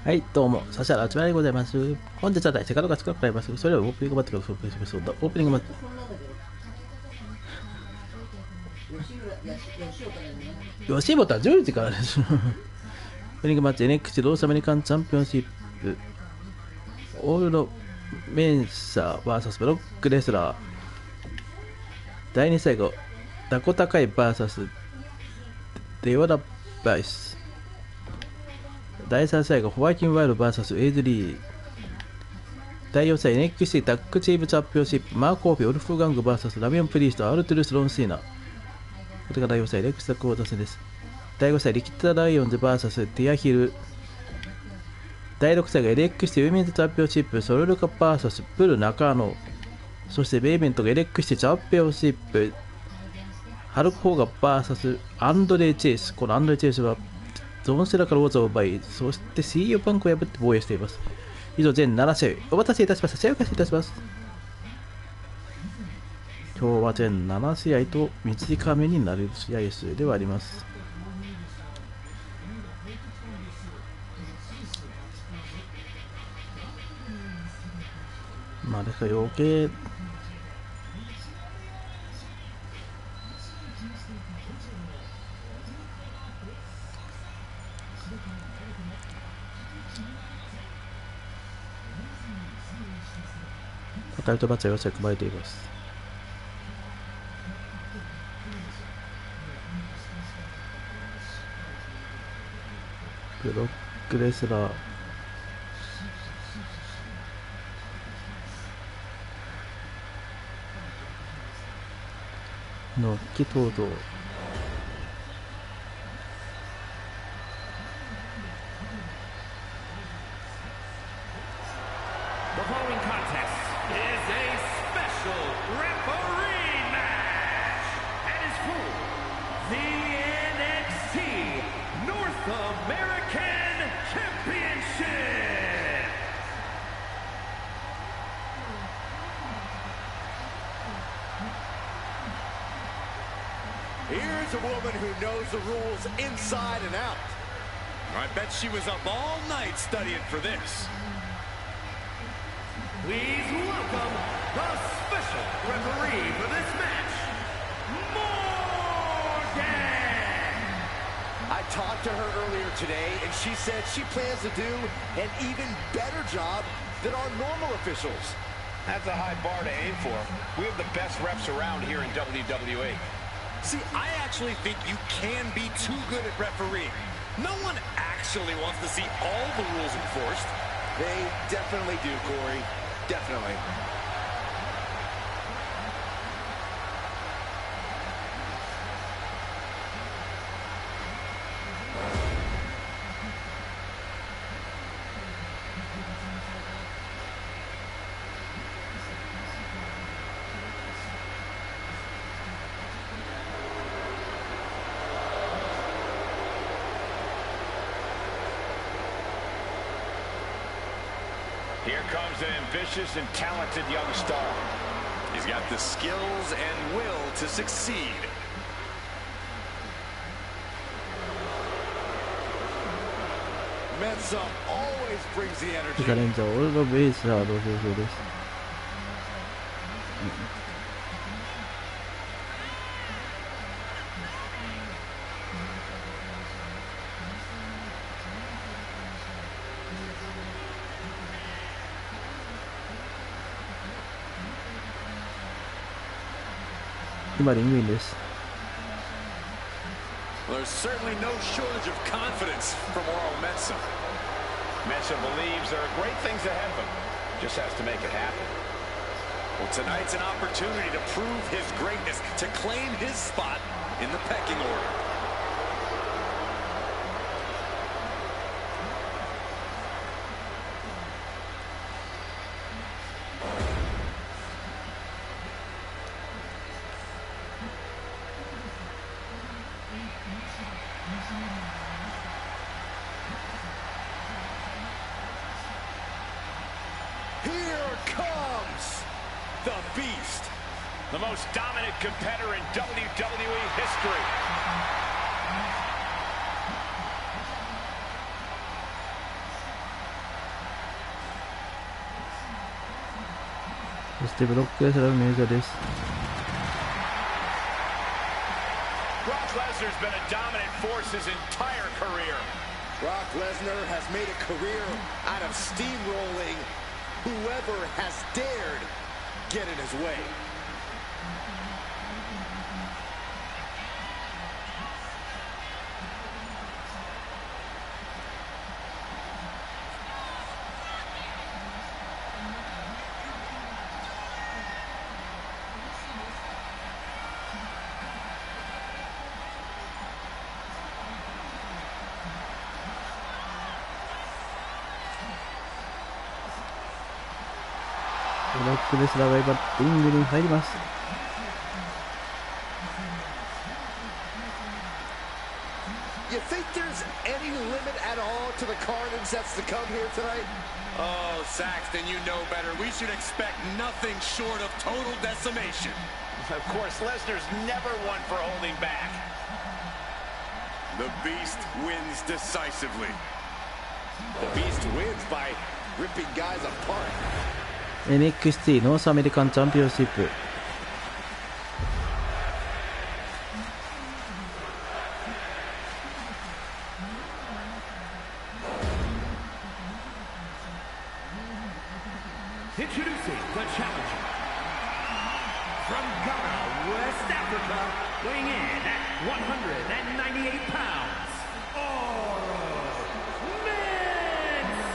はい、どうも、指原あつみなでございます。本日は第セカンドが近くなります。それではオープニングバットルを紹介します。オープニングバットル。吉本は10時からです。オープニングマッチ NXT ロースアメリカンチャンピオンシップオールドメンサー VS ブロックレスラー第2最後ダコタカイ VS デヨラバイス第3最後ホワイキンワイルド VS エイズリー第4試合 NXT タッグチームチャンピオンシップマーコーフィーオルフガング VS ラミオンプリーストアルトゥルスロンシーナこれが第4試合レックスタッグオーダー戦です。第5試合リキッドライオンズ VS ティアヒル第6試合が NXT ウィメンズチャンピオンシップソルルカ VS プル中野そしてメイベントが NXT チャンピオンシップハルク・ホーガ VS アンドレイ・チェイスこのアンドレイ・チェイスはゾーンセラから技を奪いそして CEO パンクを破って防衛しています。以上全7試合お待たせいたしました。試合を開始いたします。今日は全7試合と短めになる試合数ではあります。まあですから余計タイトルマッチは4試合組まれています。ブロックレスラーの気等々Here's a woman who knows the rules inside and out. I bet she was up all night studying for this. Please welcome the special referee for this match, Morgan! I talked to her earlier today, and she said she plans to do an even better job than our normal officials. That's a high bar to aim for. We have the best refs around here in WWE. See, I actually think you can be too good at refereeing. No one actually wants to see all the rules enforced. They definitely do, Corey. Definitely. Here comes an ambitious and talented young star. He's got the skills and will to succeed. Mensah always brings the energy. レンジャーオールドベースラーの表彰です。今リングインです。 Well, there's certainly no shortage of confidence from Oral Mensah. Mensah believes there are great things ahead of him. Just has to make it happen. Well, tonight's an opportunity to prove his greatness, to claim his spot in the pecking order. Here comes the Beast. The most dominant competitor in WWE history. そしてブロックレスラーの入場です。Brock Lesnar's been a dominant force his entire career. Brock Lesnar has made a career out of steamrolling whoever has dared get in his way.ブロックレスラーが今リングに入ります。You think there's any limit at all to the carnage that's to come here tonight? Oh, Saxton, you know better. We should expect nothing short of total decimation. Of course, Lesnar's never one for holding back. The Beast wins decisively. The Beast wins by ripping guys apart. NXT ノースアメリカンチャンピオンシップ。Introducing the challenger from Ghana, West Africa, weighing in at 198 pounds.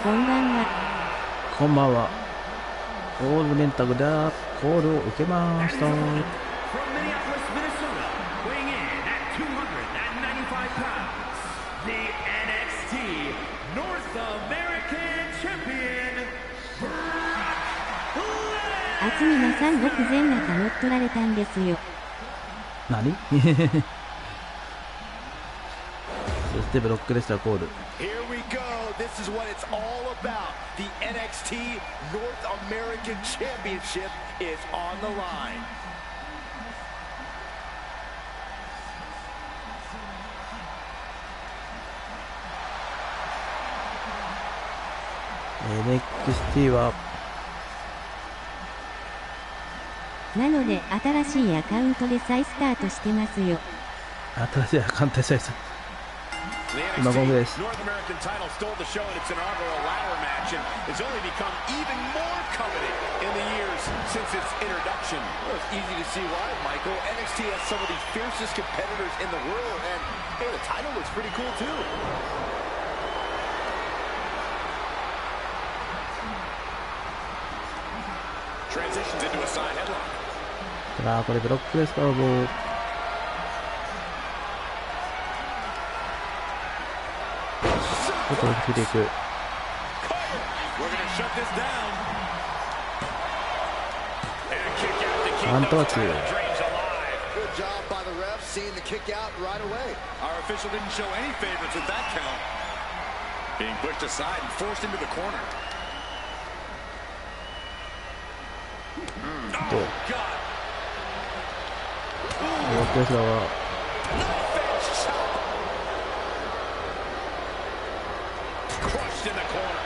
こんばんは。こんばんは。オールメンタグだ。コールを受けました。From Minneapolis, Minnesota, weighing in at 295 pounds, the NXT North American Champion, Brock Lesnar. あつみなさん僕全裸乗っ取られたんですよ。何そしてブロックレスラーコール。Here we go. This is what it's all about. The NXT North American Championship is on the line. NXT はなので新しいアカウントで再スタートしてますよ。新しいアカウントで再生。今ゴムです。 North American title stole the show in its inaugural ladder match and has only become even more coveted in the years since its introduction. Well, it's easy to see why, Michael. NXT has some of the fiercest competitors in the world, and hey, the title looks pretty cool too. Transitions into a side headlock. さあこれブロックレスラーを外についていく。ワントーチ。Good job by the ref seeing the kick out right away. Our official didn't show any favorites with that count. Being pushed aside and forced into the corner. Oh, God. ブロックレスラーはCrushed in the corner.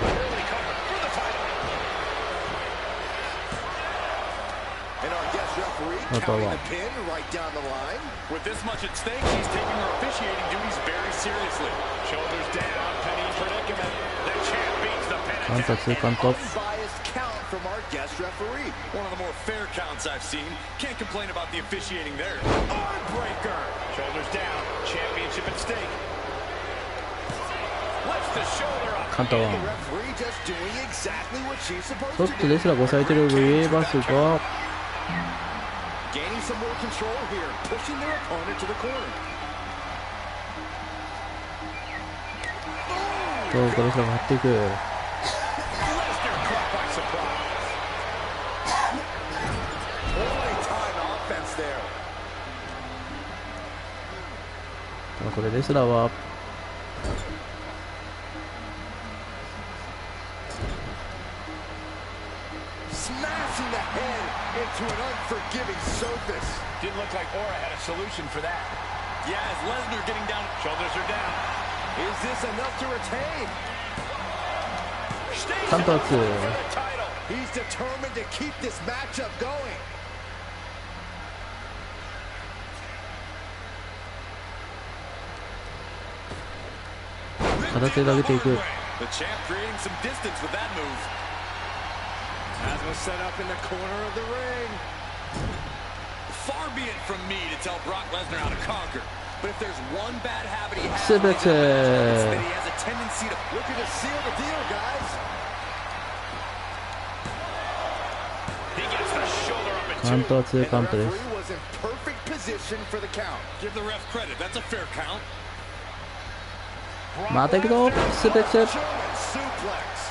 Early cover for the title. And our guest referee counting the pin right down the line. With this much at stake, she's taking her officiating duties very seriously. Shoulders down, penny predicament. The champ beats the pin. カウンター2カウント。 Unbiased count from our guest referee. One of the more fair counts I've seen. Can't complain about the officiating there. Armbreaker. Shoulders down. Championship at stake. Lifts the shoulder up. カウンター1。 Referee just doing exactly what she's ちょ supposed っ to と do. レスラーが抑えてるように見えますが、 Gaining some more control here, pushing their opponent to the corner. どうかレスラーが張っていく。 Lesnar caught by surprise. Only time offense there. ただこれレスラーはSmashing the head into an unforgiving surface. Didn't look like Aura had a solution for that. Yeah, as Lesnar getting down. Shoulders are down. Is this enough to retain? カウンター2。 For the title. He's determined to keep this matchup going. 片手で上げていく。 The champ creating some distance with that move. As was set up in the corner of the ring. Far be it from me to tell Brock Lesnar how to conquer. But if there's one bad habit he has, すべて it's that he has a tendency to Looking to seal the deal, guys. he gets the shoulder up and カウントは2カウントで The す。 referee was in perfect position for the count. give the ref credit. That's a fair count. また行くぞ。スープレックス。 German suplex.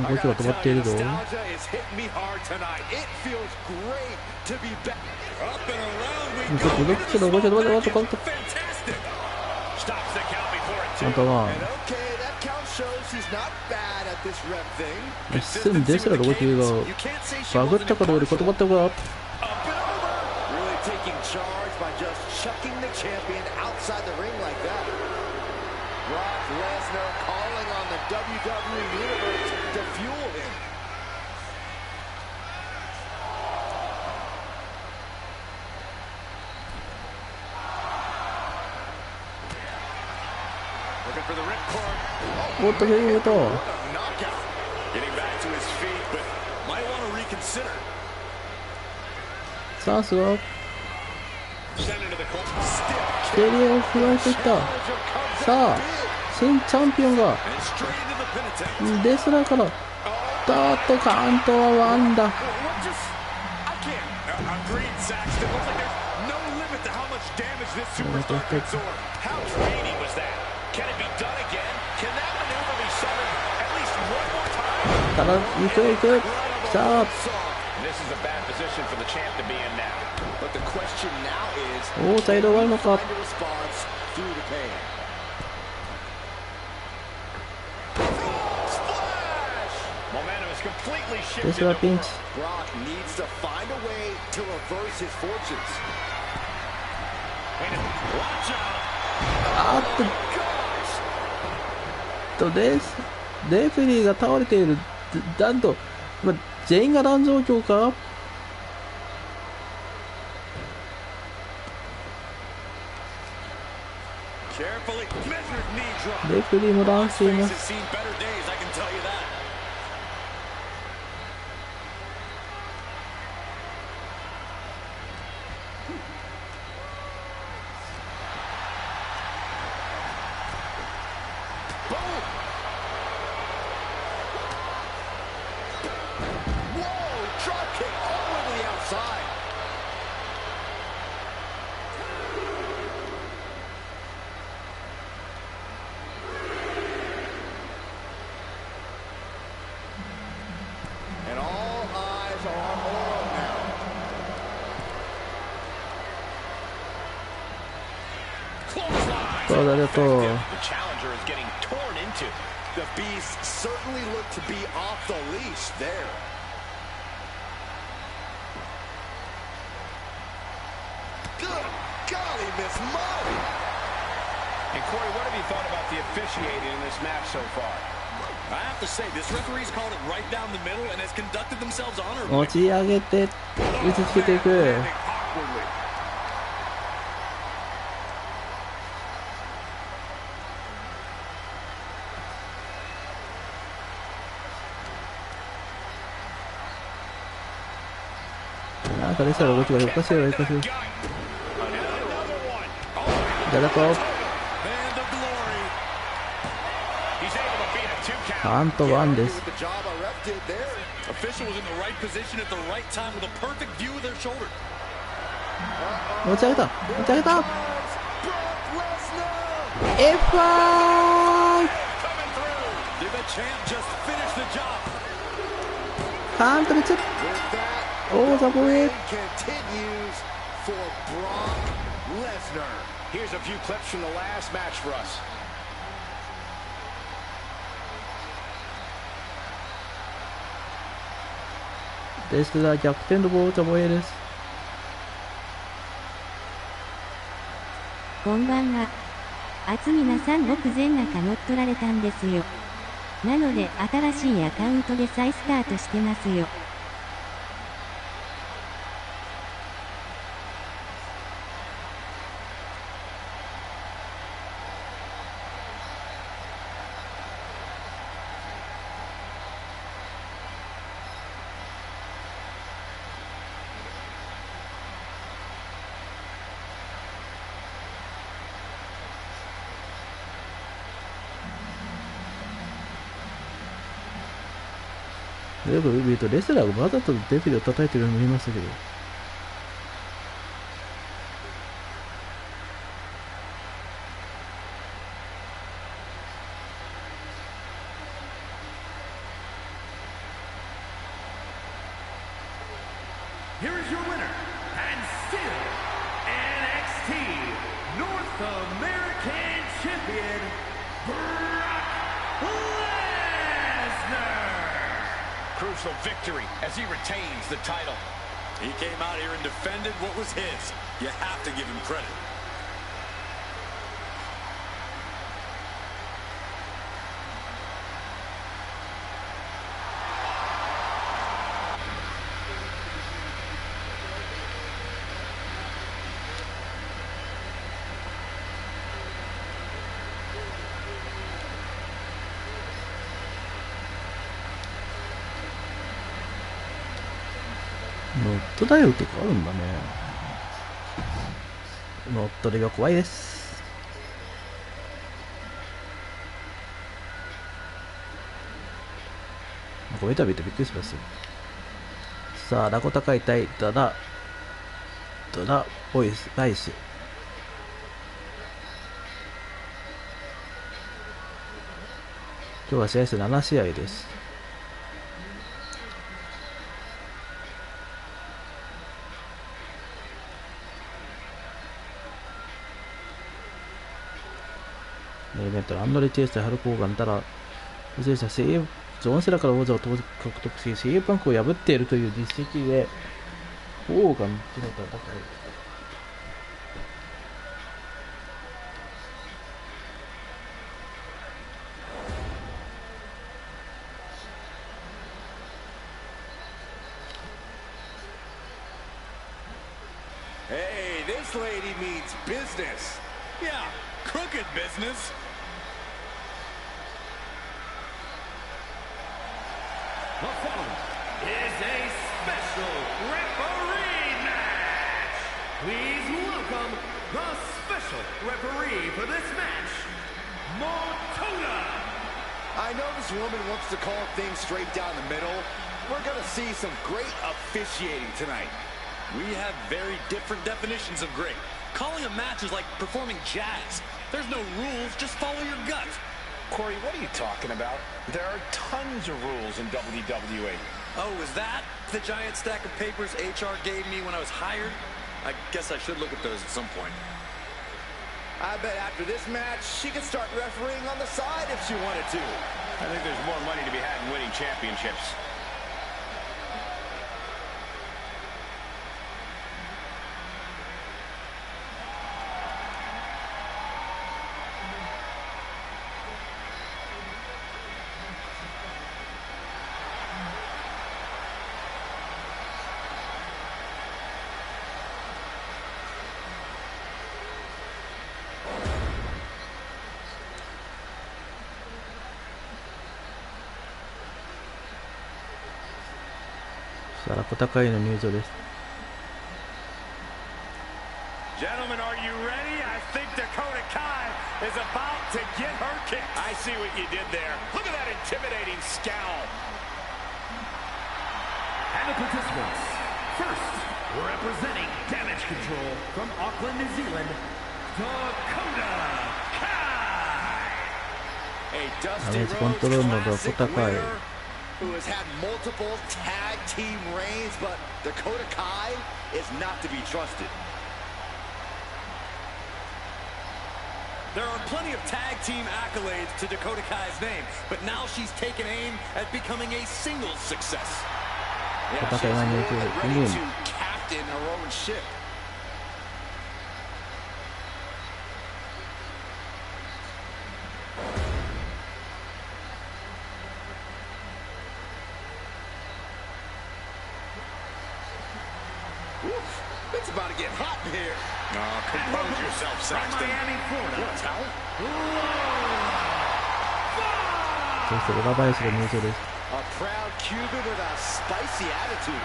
動きが止まっているぞ。 Nostalgia is hitting me hard tonight. It feels great to be back. Up and around we ちょっと動きちょっと動きちょっと待ってカウント。 fantastic. Stops the count before it カウントは And okay, that count shows he's not bad at this rep thing. 一瞬ですら動きが You can't say she バグっ wasn't たからより言葉ったか Up and over. Really taking charge by just chucking the champion outside the ring like that. Brock Lesnar calling on the WWE Universe to fuel him. looking for the ripcord. おっとフェイント What a knockout. Getting back to his feet, but might want to reconsider. チャンスが Send into the corner. Stiff 蹴りを振られてきた。さあ新チャンピオンが and straight into the pin attempt. レスラーからダーッとカウントはワンだ。 What just? I can't. Agreed, Saxton. Looks like there's no limit to how much damage this superstar can absorb. How draining was that? Can it be done again? Can that maneuver be summoned at least one more time? ただ行く行く。さあ This is a bad position for the champ to be in now. But the question now is, おおサイド終わるのか。 find a response through the pain. Momentum is completely レ shifted. スラーピンチ。 Brock needs to find a way to reverse his fortunes. Watch out. あーっとレフェリーが倒れている。なんと、ま、全員が乱状況か。 Carefully measured knee drop. レフェリーも乱していま Has す。 seen better days, I can tell you that. Whoa, drop kick all the way to the outside. And all eyes are on Oro now. そうだねと。 The challenger is getting torn into. The Beast certainly looked to be off the leash there. Good golly, Miss Molly. And Corey, what have you thought about the officiating in this match so far? I have to say, this referee's called it right down the middle and has conducted themselves honorably. 持ち上げて打ちつけていく。 Landing awkwardly. なんかレスラーの動きがおかしいよおかしいよ。 Another one. じゃだと And the glory. He's able to beat a 2 count. カウントワンです。 With the job our ref did there. Official was in the right position at the right time with a perfect view of their shoulder. 持ち上げた持ち上げた。 Brock Lesnar. F5 Coming through. Did the champ just finish the job? カウントでちょっ With that, と王座防衛。 continues for Brock Lesnar. Here's a few clips from the last match for us. レスラー逆転の王座防衛です。こんばんは。あつみなさん僕全中乗っ取られたんですよ。なので新しいアカウントで再スタートしてますよ。よく見るとレスラーがわざとレフェリーを叩いてるように見えましたけど。Here is your winner, and still NXT North American Champion, Brock Lesnar. Crucial victory as he retains the title. He came out here and defended what was his. You have to give him credit.ノットダイヤとかあるんだね。ノットリが怖いです。これ見たらびっくりしますよ。さあ、ラコタカイ対ダダボイスライス。今日は試合数7試合です。イベントランドリーチェイス対ハルコーガンたら、ジョンセラから王座を獲得し、シェイパンクを破っているという実績で、オーガンとの戦い。Hey, this lady means business. Yeah, crooked business. The following is a special referee match. Please welcome the special referee for this match, Motoda. I know this woman wants to call things straight down the middle. We're going to see some great officiating tonight. We have very different definitions of great. Calling a match is like performing jazz. There's no rules, just follow your gut. Corey, what are you talking about? There are tons of rules in WWE. Oh, is that the giant stack of papers HR gave me when I was hired? I guess I should look at those at some point. I bet after this match, she could start refereeing on the side if she wanted to. I think there's more money to be had in winning championships.さあ、ラコタカイの入場です。Gentlemen, are you ready? I think Dakota Kai is about to get her kick. I see what you did there. Look at that intimidating scowl. And the participants, first, representing Damage Control from Auckland, New Zealand, Dakota Kai. A Damage Dusty Control Rhodes の classic ダコタカイ。 winner who has had multiple tag team reigns, but Dakota Kai is not to be trusted. There are plenty of tag team accolades to Dakota Kai's name, but now she's taken aim at becoming a singles success. Yeah, she's really ready to captain her own ship. It's about to get hot in here. Oh, compose yourself, Saxton. What's out? そして裏林が入場です。 A proud Cuban with a spicy attitude.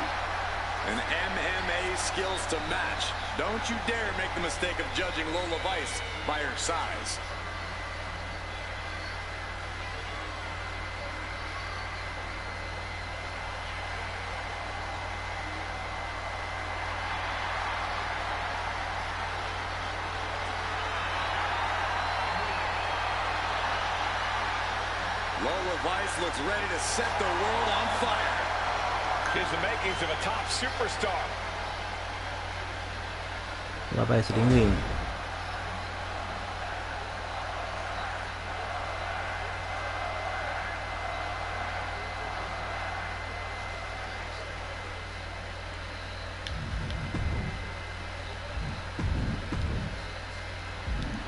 And MMA skills to match. Don't you dare make the mistake of judging Lola Vice by her size. Lola Vice looks ready to set the world on fire. Here's the makings of a top superstar. 裏林リングイン。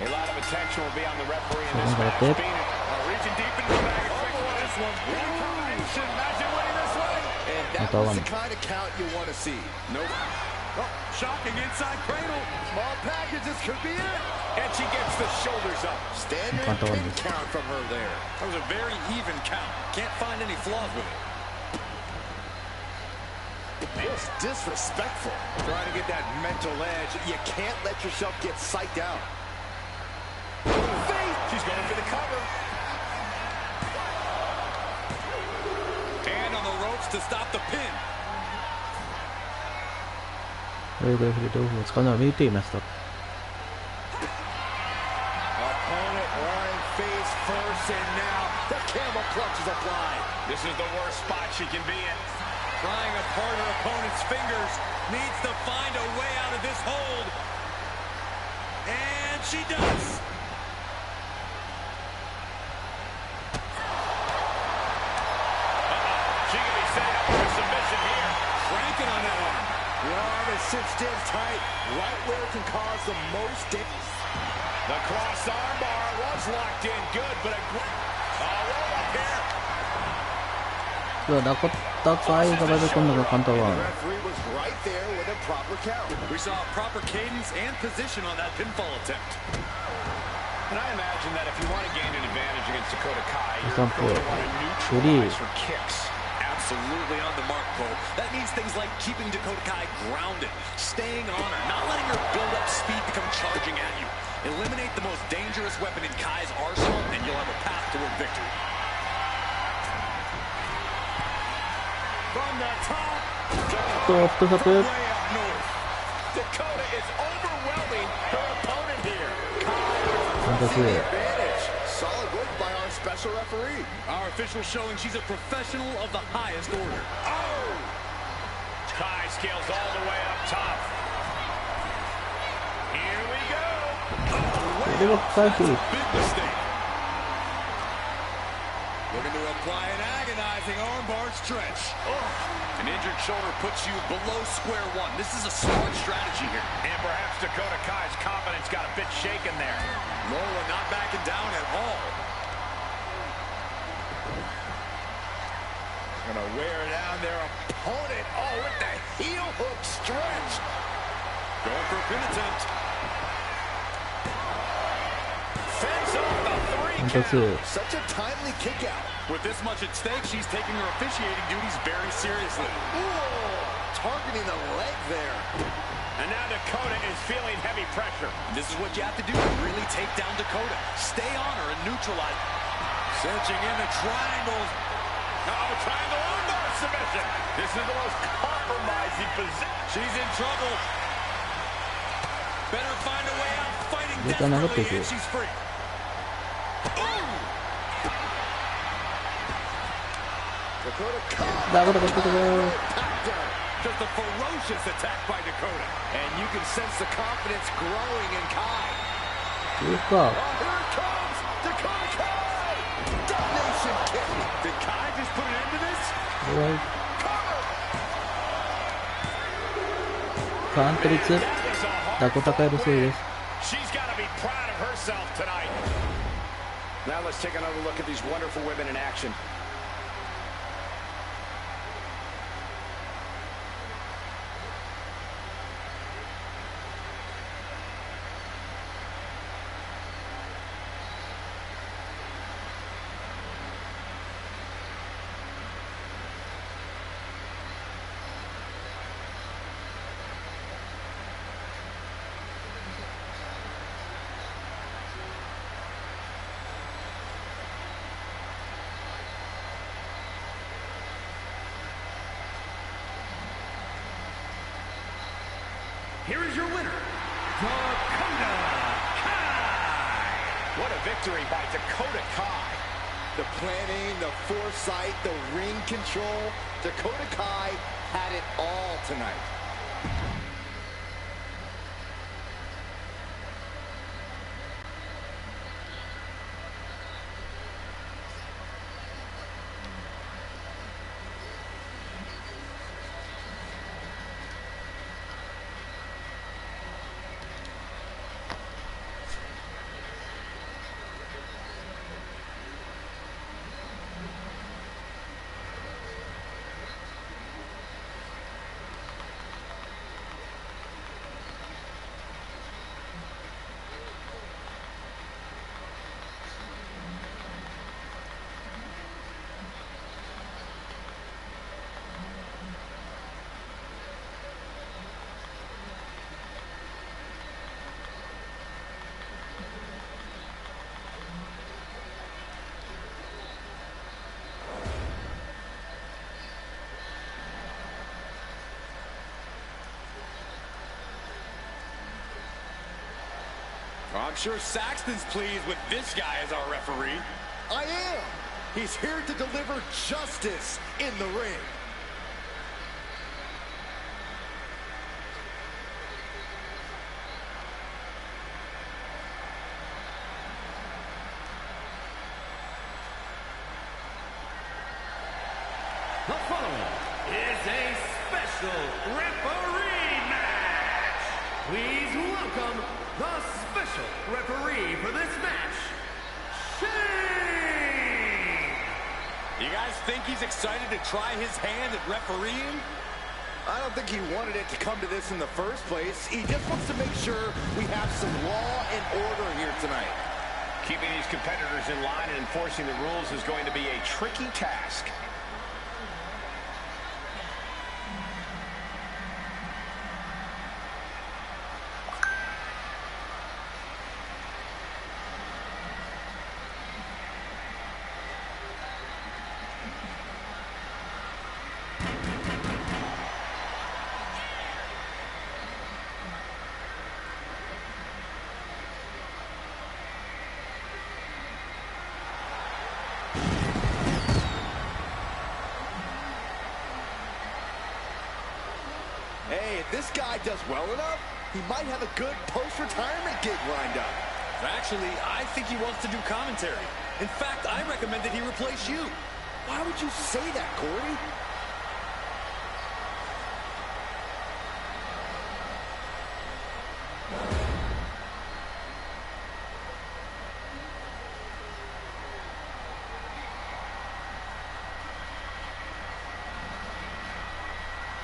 A lot of attention will be on the referee in そ this れが match. あって Reaching deep into the bag. This one. Should imagine winning this way. And that was the kind of count you want to see. Nope. Oh, shocking inside cradle. Small package, this could be it. And she gets the shoulders up. Standard pin count from her there. That was a very even count. Can't find any flaws with it. Just disrespectful. Trying to get that mental edge. You can't let yourself get psyched out. She's going for the cover. And on the ropes to stop the pin. ロイヤルレフェリー豆腐を使うのは見ていました。 Opponent lying face first, and now the camel clutch is applied. This is the worst spot she can be in. Prying apart her opponent's fingers. Needs to find a way out of this hold. And she does. She can be set up for a submission here. Cranking on that arm. The arm is cinched in tight, right where it can cause the most damage. The cross armbar was locked in good, but a roll up here. ダコタカイがバイコンのカウンターワン。 The referee was right there with a proper count. We saw proper cadence and position on that pinfall attempt. And I imagine that if you want to gain an advantage against Dakota Kai, you're Some going to want to neutralize her kicks. Absolutely on the mark, Cole. That means things like keeping Dakota Kai grounded, staying on her, not letting her build up speed to come charging at you. Eliminate the most dangerous weapon in Kai's arsenal, and you'll have a path toward victory. From the top, トップサップ。 way up north. Dakota is overwhelming her opponent here. カウンター2。 Advantage. Solid work by our special referee. Our official showing she's a professional of the highest order. Oh! Kai scales all the way up top. Here we go. これは回避。 Big mistake. Looking to apply an agonizing armbar stretch. An injured shoulder puts you below square one. This is a smart strategy here. And perhaps Dakota Kai's confidence got a bit shaken there. Lola not backing down at all. Gonna wear down their opponent. Oh, with the heel hook stretch. Going for a pin attempt. Fence off the 3 カウンター2。 Such a timely kick out. With this much at stake, she's taking her officiating duties very seriously. Ooh, targeting the leg there. And now Dakota is feeling heavy pressure. This is what you have to do to really take down Dakota. Stay on her and neutralize. Cinching in the triangles. Oh, triangle armbar submission. This is the most compromising position. She's in trouble. Better find a way out. Fighting 時間長くてい desperately く。 and she's free. Dakota Kai. ダコタカタカ。 Packed down. Just a ferocious attack by Dakota. And you can sense the confidence growing in Kai. いいか。 Oh, here it comes. Dakota Kai. Domination kick. Did Kai just put an end to this? これは Cover. カウント率。 That was a hard ダコタカイのせいです。 She's got to be proud of herself tonight. Now let's take another look at these wonderful women in action. here is your winner, Dakota Kai. What a victory by Dakota Kai. The planning, the foresight, the ring control. Dakota Kai had it all tonight. I'm sure Saxton's pleased with this guy as our referee. I am. He's here to deliver justice in the ring. The following is a special referee match. Please welcome the special referee for this match, Shane. You guys think he's excited to try his hand at refereeing? I don't think he wanted it to come to this in the first place. He just wants to make sure we have some law and order here tonight. Keeping these competitors in line and enforcing the rules is going to be a tricky task. Hey, if this guy does well enough, he might have a good post-retirement gig lined up. Actually, I think he wants to do commentary. In fact, I recommend that he replace you. Why would you say that, Corey?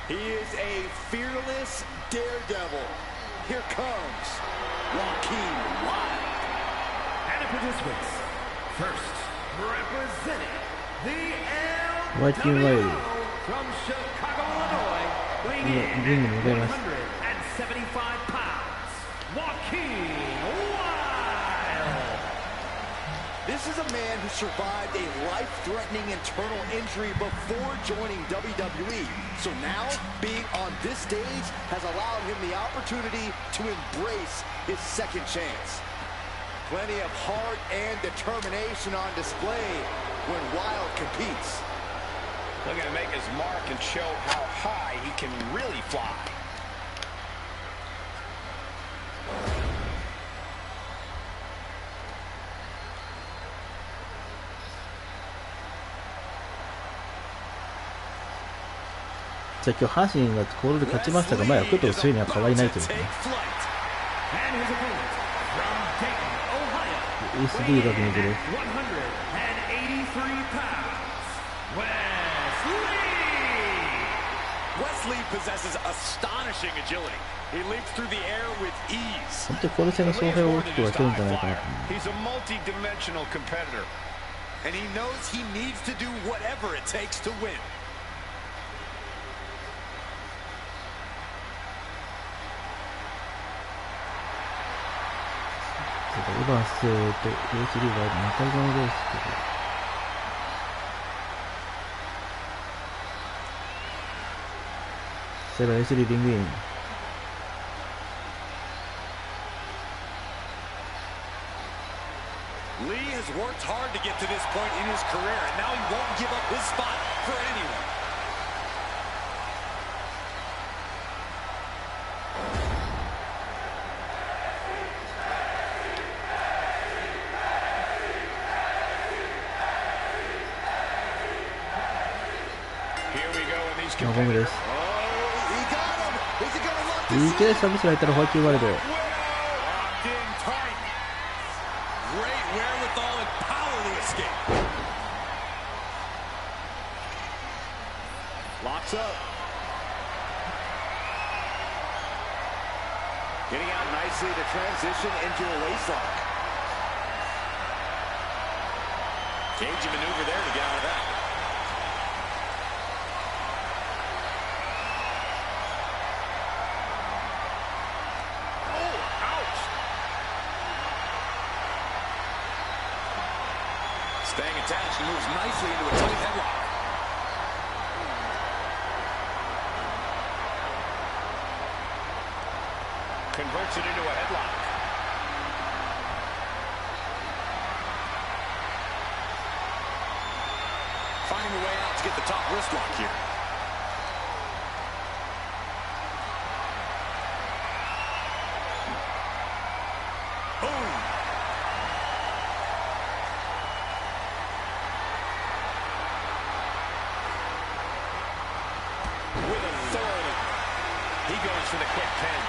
He is a fearless daredevil. Here comes Joaquin Wilde. And the participants, first representing the Joaquin LWO Wilde. from Chicago, Illinois, weighing in at 175 pounds, Joaquin Wilde. This is a man who survived a life-threatening internal injury before joining WWE. So now, being on this stage has allowed him the opportunity to embrace his second chance. Plenty of heart and determination on display when Wilde competes. Looking to make his mark and show how high he can really fly.じゃあ今日阪神がコールで勝ちましたが、前はクッと強いには変わりないというね。SD が現状です。Wesley possesses astonishing agility. He leaps through the air with ease. 本当にコール戦の勝敗を大きく分けるんじゃないかなと思う。 He's a multi-dimensional competitor. And he knows he needs to do whatever it takes to win. エヴァンスと HD が2回後のレースけど。セラ HD リングイン。has worked hard to get to this point in his career, and now he won't give up his spot for anyone. Here we go, and these ゴムです。 He got him. Is he gonna lock this DK サブスライターのホワイトワールド。 locked in tight. Great wherewithal and power to escape. Locks up. Getting out nicely to transition into a waistlock. Cagey maneuver there to get out of that. Oh, ouch. Staying attached, he moves nicely into a tight headlock. Converts it into a headlock. Finding a way out to get the top wrist lock here. Boom. With authority. He goes for the quick pin.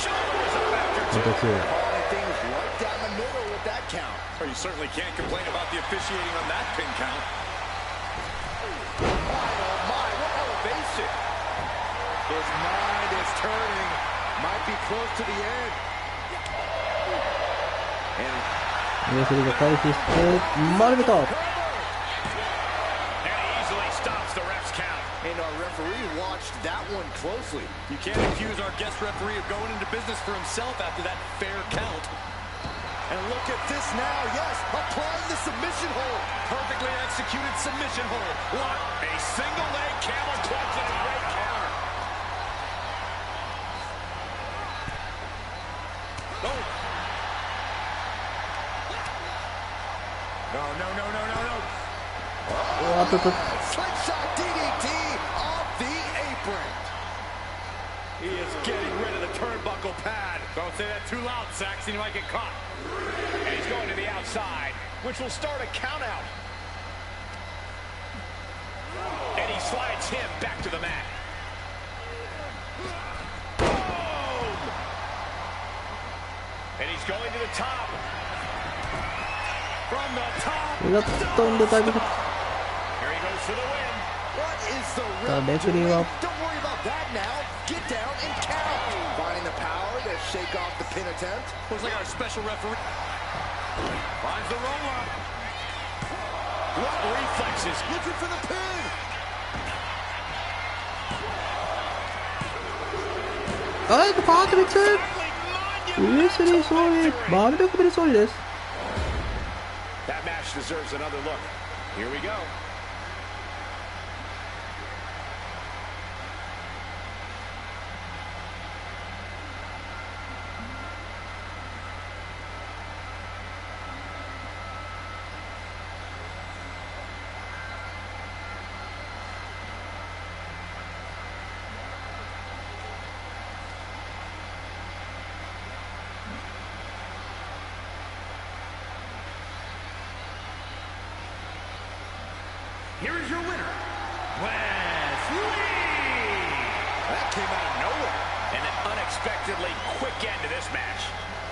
Shoulders up after 本 two. 当強い。 Calling things right down the middle with that count. Well, you certainly can't complain about the officiating on that pin count. My, oh my, what elevation. His mind is turning. Might be close to the end. And レフェリーが回避して丸めた。 And he easily stops the ref's count. And our referee watched that one closely. You can't accuse our guest referee of going into business for himself after that fair count. And look at this now, yes, applying the submission hold. Perfectly executed submission hold. What? A single leg camel clutch and a great counter. Oh, No, no, no, no, no, no. おっとっと。 Slingshot DDT off the apron. He is getting rid of the turnbuckle pad. Don't say that too loud, Saxon. You might get caught. And he's going to the outside, which will start a count out. And he slides him back to the mat. Boom! And he's going to the top. From the top. うわっとんでタイム。 Here he goes for the win. What is the さあ ref レフェリー doing? は Don't worry about that now. Get down and count. Finding the power to shake off the pin attempt. looks like our special referee. Finds the roll-up. What reflexes? Looking for the pin. はいパート3つ。 Finally, ウエスリー勝利。バルベコベル勝利です。 That match deserves another look. Here we go. Here is your winner, Wesley! That came out of nowhere. And an unexpectedly quick end to this match.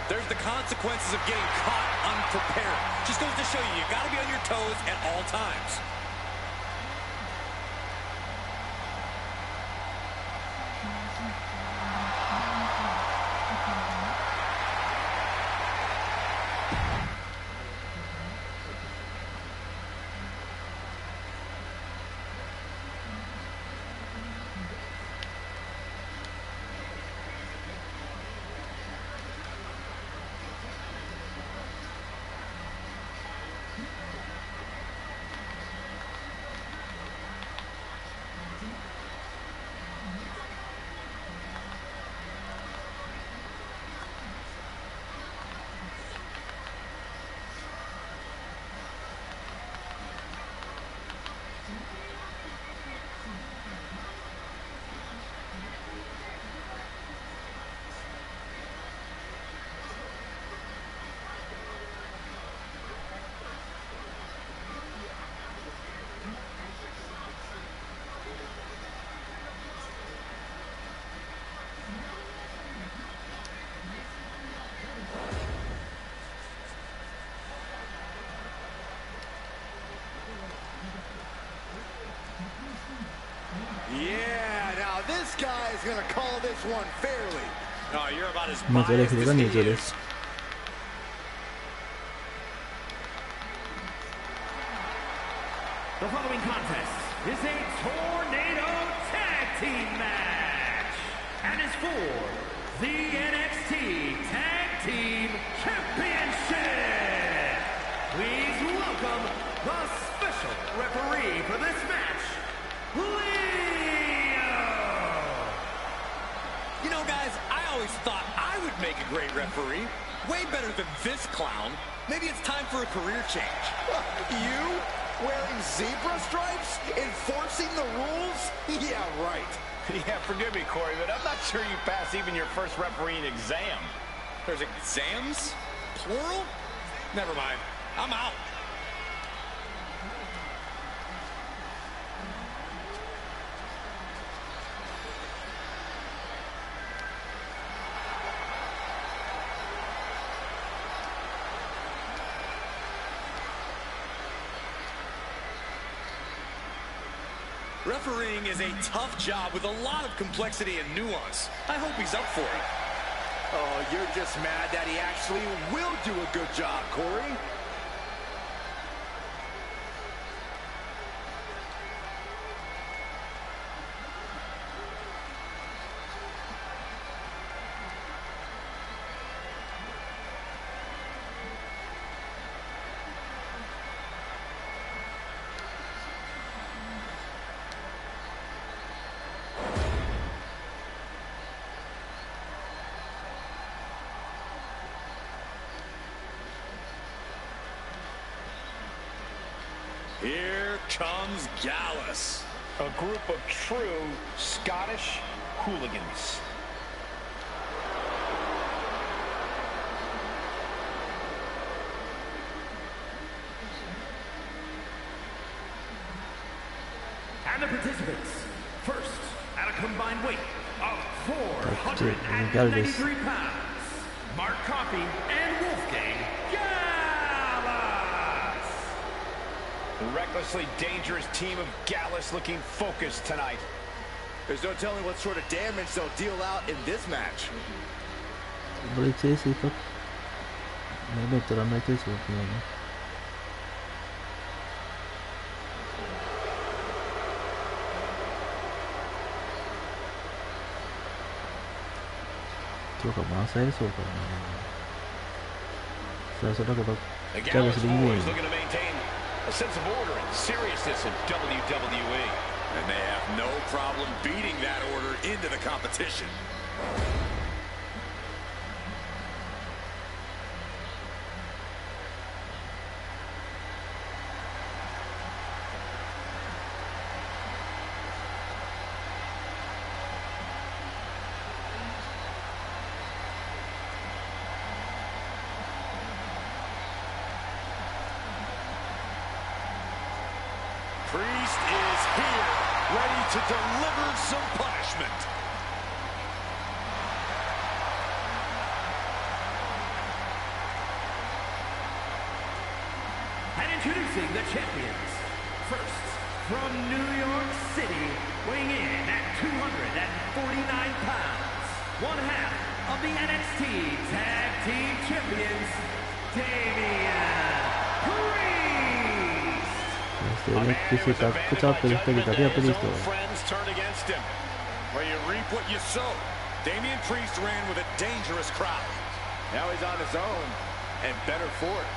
There's the consequences of getting caught unprepared. Just goes to show you, you got to be on your toes at all times. Yeah, now this guy is gonna call this one fairly. Oh, you're about as まずレ biased フェリー as が he 入場で is. す。The following contest is a tornado tag team match and is for the NXT Tag Team Championship. Please welcome the special referee for this match, Leo. You know, guys, I always thought I would make a great referee. Way better than this clown. Maybe it's time for a career change. You? Wearing zebra stripes? Enforcing the rules? Yeah, right. Yeah, forgive me, Corey, but I'm not sure you pass even your first refereeing exam. There's exams? Plural? Never mind. I'm out. Refereeing is a tough job with a lot of complexity and nuance. I hope he's up for it. Oh, you're just mad that he actually will do a good job, Corey. Here comes Gallus. A group of true Scottish hooligans. And the participants, first at a combined weight of 493 pounds, Mark Coffey and Wolfgang Gallus. The recklessly dangerous team of Gallus looking focused tonight. There's no telling what sort of damage they'll deal out in this match. ブリッジエースいいかメインイベントランナイトエースが来ないね。今日が満載そうからね。さあ、それだけど、 The ギャラ Gallus スリングイン boys looking to maintain a sense of order and seriousness in WWE. And they have no problem beating that order into the competition. Priest is here, ready to deliver some punishment. And introducing the champions, first from New York City, weighing in at 249 pounds, one half of the NXT Tag Team Champions, Damian Priest. そして NXT タッグチャンピオンの一人ダビアプリースト。 Friends turn against him. Where you reap what you sow. Damian Priest ran with a dangerous crowd. Now he's on his own, and better for it.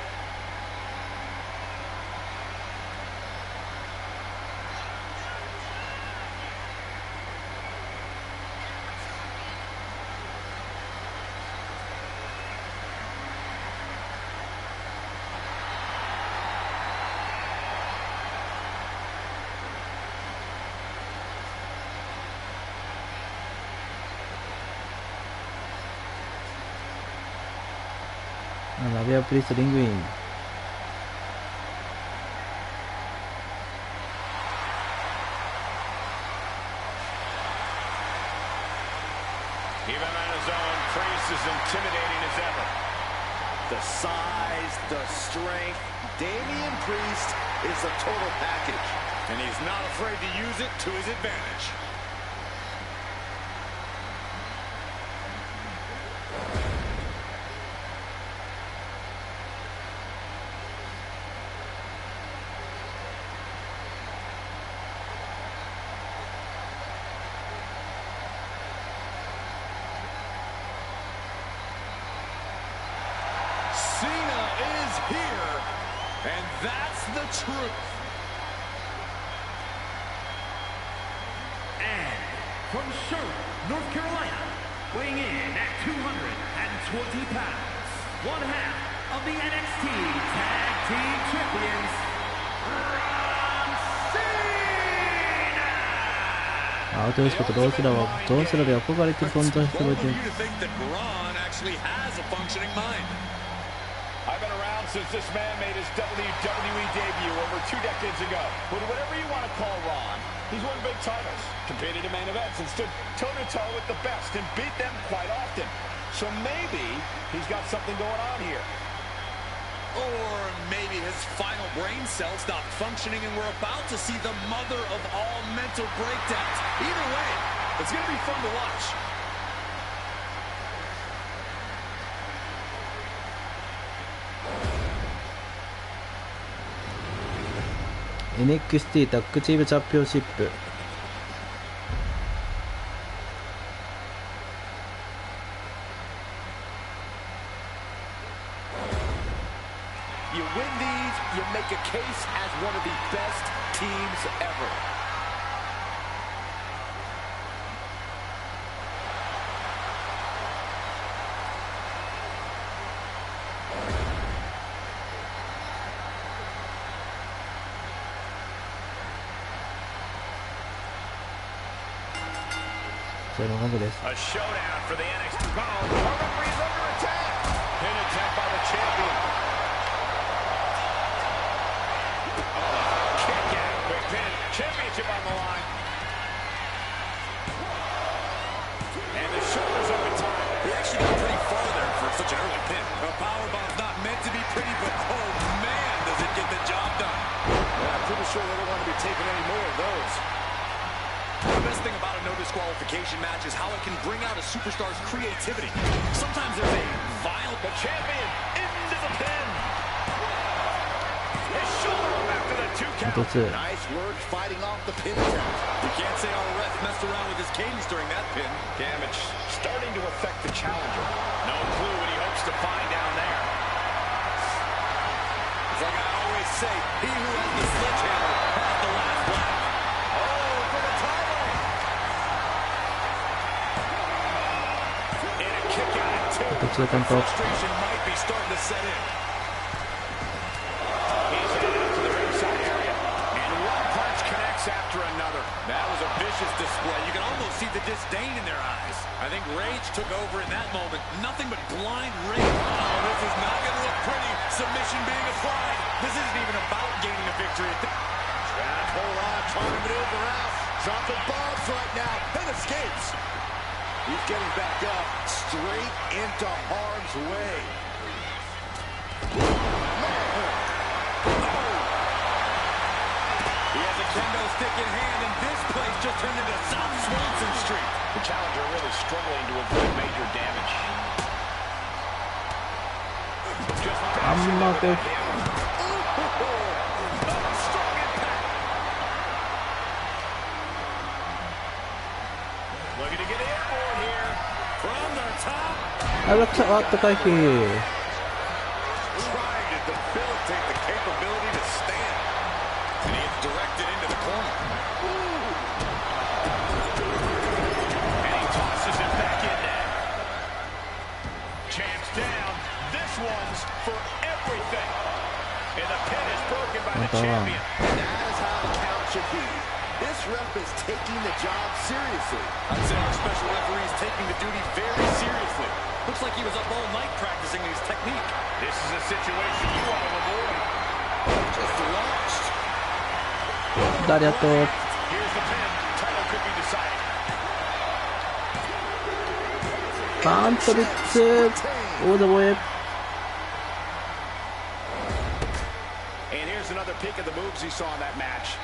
Ah, ダビアプリーストリングイン。 Even on his own, Priest is intimidating as ever. The size, the strength. Damian Priest is a total package. And he's not afraid to use it to his advantage. here, and that's the truth. And from Charlotte, North Carolina, weighing in at 220 pounds, one half of the NXT Tag Team Champions, Ron Cena! アウトレスコとロースラーは同世代で憧れてる存在してくれてる。 I've been around since this man made his WWE debut over 2 decades ago. But whatever you want to call Ron, he's won big titles, competed in main events, and stood toe-to-toe with the best and beat them quite often. So maybe he's got something going on here. Or maybe his final brain cells stopped functioning and we're about to see the mother of all mental breakdowns. Either way, it's going to be fun to watch. NXT タッグチームチャンピオンシップ。You win these, you make a case as one of the best teams ever. A showdown for the NXT. Oh, our referee's under attack. Pin attempt by the champion. Kick out. Quick pin. Championship on the line. And the shoulders over time. He actually got pretty far there for such an early pin. A powerbomb's not meant to be pretty, but oh man, does it get the job done. Yeah, I'm pretty sure they don't want to be taking any more of those. The best thing about a no disqualification match is how it can bring out a superstar's creativity. Sometimes there's a violent... The champion into the pin. His shoulder up after the 2 count. Nice work fighting off the pin attempt. You can't say our ref messed around with his cadence during that pin. Damage starting to affect the challenger. No clue what he hopes to find down there. It's like I always say, he who has the sledgehammer has the last laugh. Oh, for the title. And a kick out at 2. Frustration might be starting to set in. He's headed up to the ringside area. And one punch connects after another. That was a vicious display. You can almost see the disdain in their eyes. I think rage took over in that moment. Nothing but blind rage. Oh, this is not going to look pretty. Submission being applied. This isn't even about gaining a victory. Trying to hold on, trying to maneuver out. Dropping bombs right now and escapes. He's getting back up, straight into harm's way. He has a kendo stick in hand, and this place just turned into South Swanson Street. The challenger really struggling to avoid major damage. Just bouncing over that hammer. Strong impact. Looking to get airborne here. From the top. あった回避。 Trying to debilitate the capability to stand. And he is directed into the corner. And he tosses him back in there. Champ's down. This one's for everything. And the pin is broken by the champion. And that is how the count should be. This ref is taking the job seriously. I'd say our special referee is taking the duty very seriously. Looks like he was up all night practicing his technique. This is a situation you want to avoid. Just launched. ありがとう。 Here's the pin. Title could be decided. バーントリッツオーダーボーイ。 And here's another peek of the moves he saw in that match.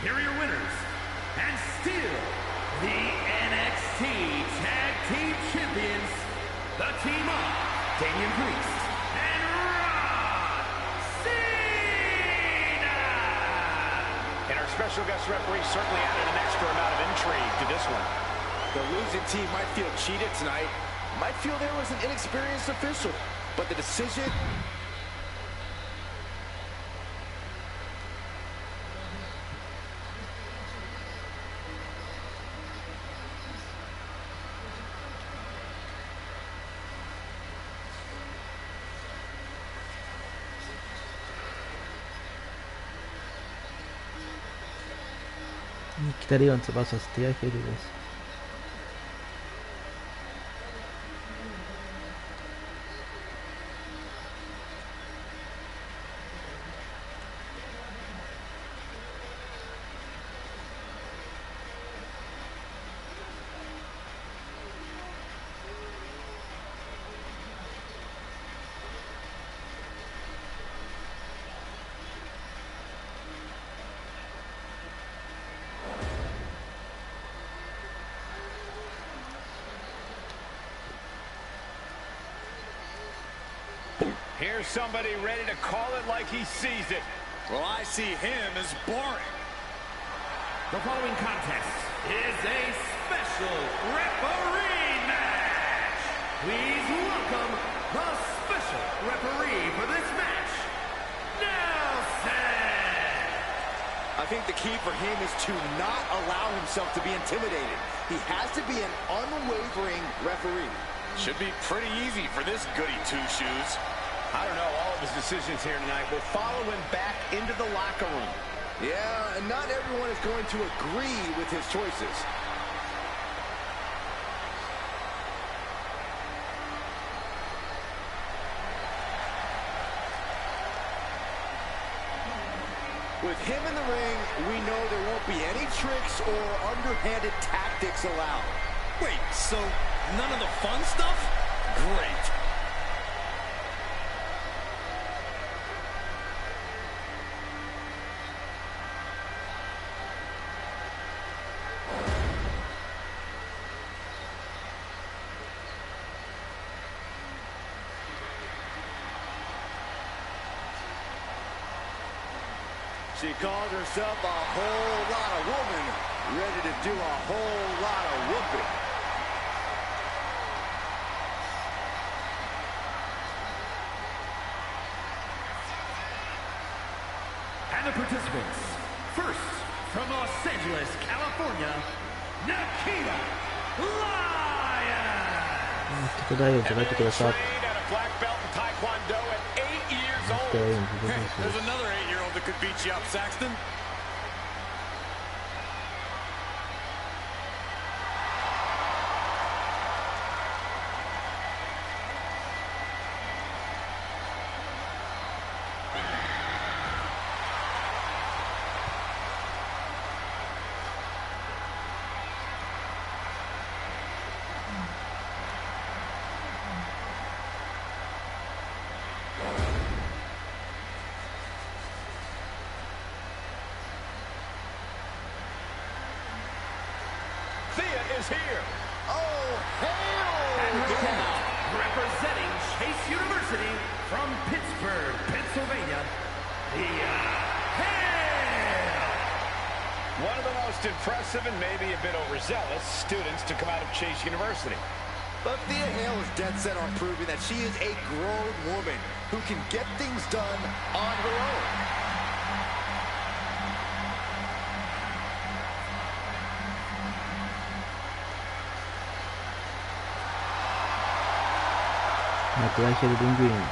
here are your winners, and still the NXT Tag Team Champions, the team of Damian Priest and Ron Cena. And our special guest referee certainly added an extra amount of intrigue to this one. The losing team might feel cheated tonight, might feel there was an inexperienced official, but the decision...ニキタリオンズ VS ティアヘルです。Here's somebody ready to call it like he sees it. Well, I see him as boring. The following contest is a special referee match. Please welcome the special referee for this match, Nelson. I think the key for him is to not allow himself to be intimidated. He has to be an unwavering referee. Should be pretty easy for this goody two-shoes. I don't know, all of his decisions here tonight will follow him back into the locker room. Yeah, and not everyone is going to agree with his choices. With him in the ring, we know there won't be any tricks or underhanded tactics allowed. Wait, so none of the fun stuff? Great. She calls herself a whole lot of woman, ready to do a whole lot of whooping. And the participants, first from Los Angeles, California, Nikita Lyons. ニキタライオンズ入ってください。 Trained at a black belt in Taekwondo at 8 years ニ old. キタライオンズ出てます。 There's another 8-year-old that could beat you up, Saxton. Is here. Oh, hail! And her opponent, representing Chase University from Pittsburgh, Pennsylvania, Thea Hale. One of the most impressive and maybe a bit overzealous students to come out of Chase University. But Thea Hale is dead set on proving that she is a grown woman who can get things done on her own. Thea Hale ring in.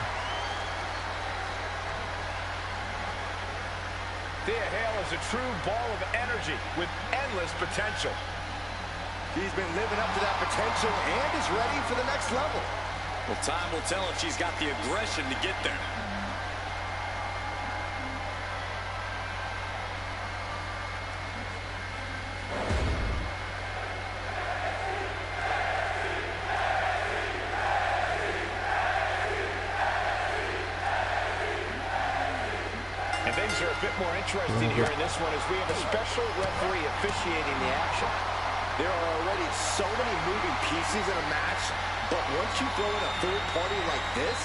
Thea Hale is a true ball of energy with endless potential. She's been living up to that potential and is ready for the next level. Well, time will tell if she's got the aggression to get there. And things are bit more interested here in this one as we have a special referee officiating the action. There are already so many moving pieces in a match, but once you throw in a third party like this,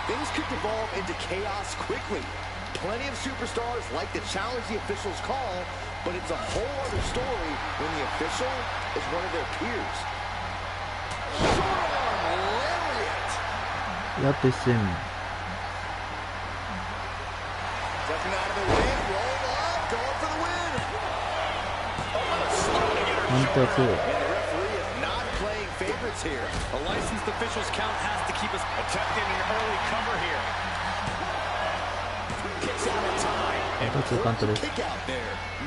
things could devolve into chaos quickly. Plenty of superstars like to challenge the official's call, but it's a whole other story when the official is one of their peers. Short arm lariat. やっと一戦。 Ducking out of the win, roll up, going for the win. ワンタッチ。 And the referee is not playing favorites here. A licensed official's count has to keep us Attempting an early cover here. Kicks out of time. 2カウントです。 Kick out there.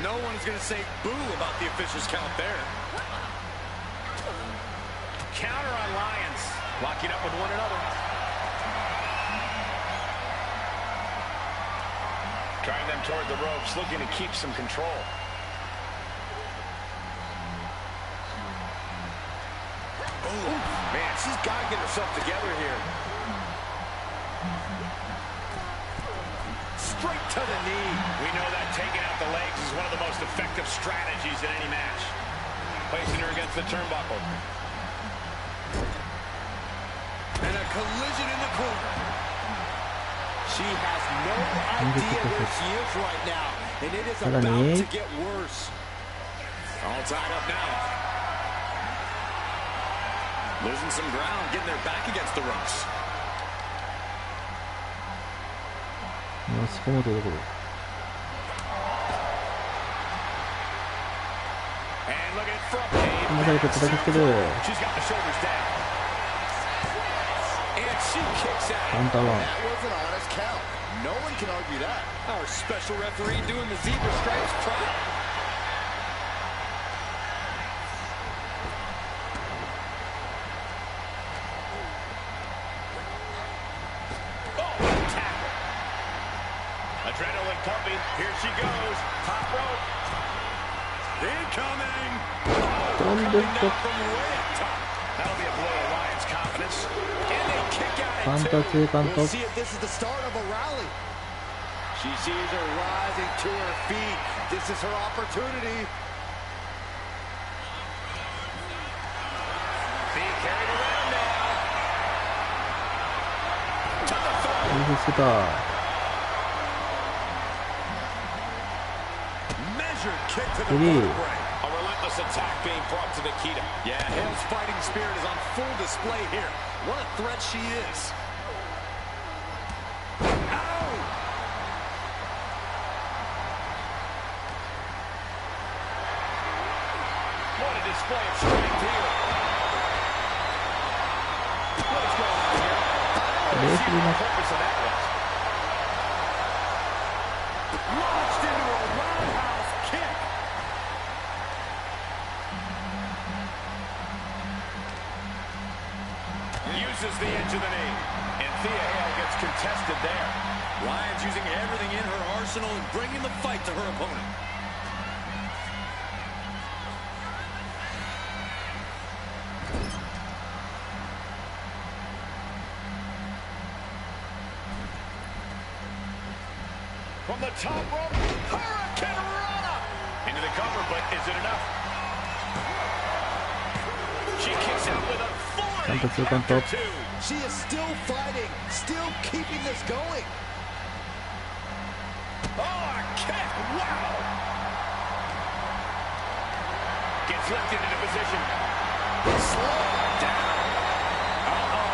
No one is going to say boo about the official's count there. Counter on Lions. Locking up with one another. Driving them toward the ropes, looking to keep some control. Oh, man, she's got to get herself together here. Straight to the knee. We know that taking out the legs is one of the most effective strategies in any match. Placing her against the turnbuckle. And a collision in the corner. She has no idea where she is right now, and it is about to get worse. All tied up now. Losing some ground, getting their back against the ropes. 押し込むというところ。 And look at front pain. まさに叩きつける。 She's got the shoulders down. And she kicks out. カウンターワン。 That was an honest count. No one can argue that. Our special referee doing the zebra stripes proud. Adrenaline pumping. Here she goes. Top rope. Incoming. Coming down from way up top. That'll be a blow to Lions' confidence. And they kick out at カウン two. ター2カウント。 We'll see if this is the start of a rally. She sees her rising to her feet. This is her opportunity. Being carried around now. To the floor. いいですけど。 Measured kick to the 3。 vertebrae. A relentless attack being brought to Nikita. Yeah, Hale's fighting spirit is on full display here. What a threat she is. What a display of strength here. What is going on here? I don't see what the purpose of that was. Launched into a roundhouse kick. Uses the edge of the knee. And Thea Hale gets contested there. Lions using everything in her arsenal and bringing the fight to her opponent. From the top rope, Hurricane Rana! Into the cover, but is it enough? She kicks out with a Count flying to 2カウント。 two. She is still fighting, still keeping this going. Oh, a kick! Wow! Gets lifted into position. Slow down. Uh-oh.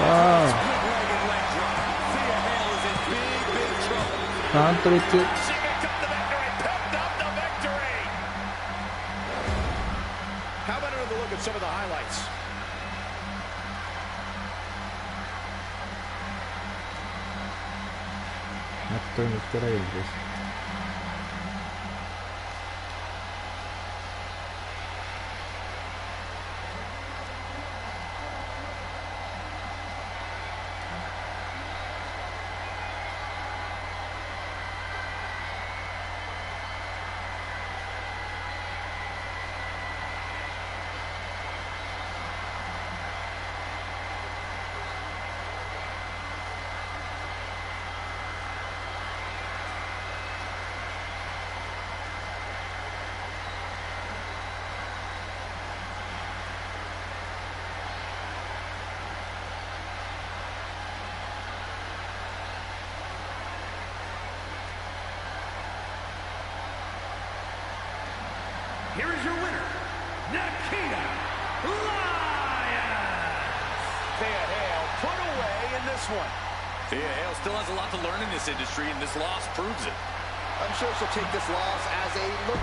Wow. Split-legged leg drop. Thea Hale is in big, big trouble. カウント3つ。 She picked up the victory. Picked up the victory. How about another look at some of the highlights? マットにストライブです。here is your winner, Nikita Thea Hale put away in this one. Thea Hale still has a lot to learn in this industry, and this loss proves it. I'm sure she'll take this loss as a look.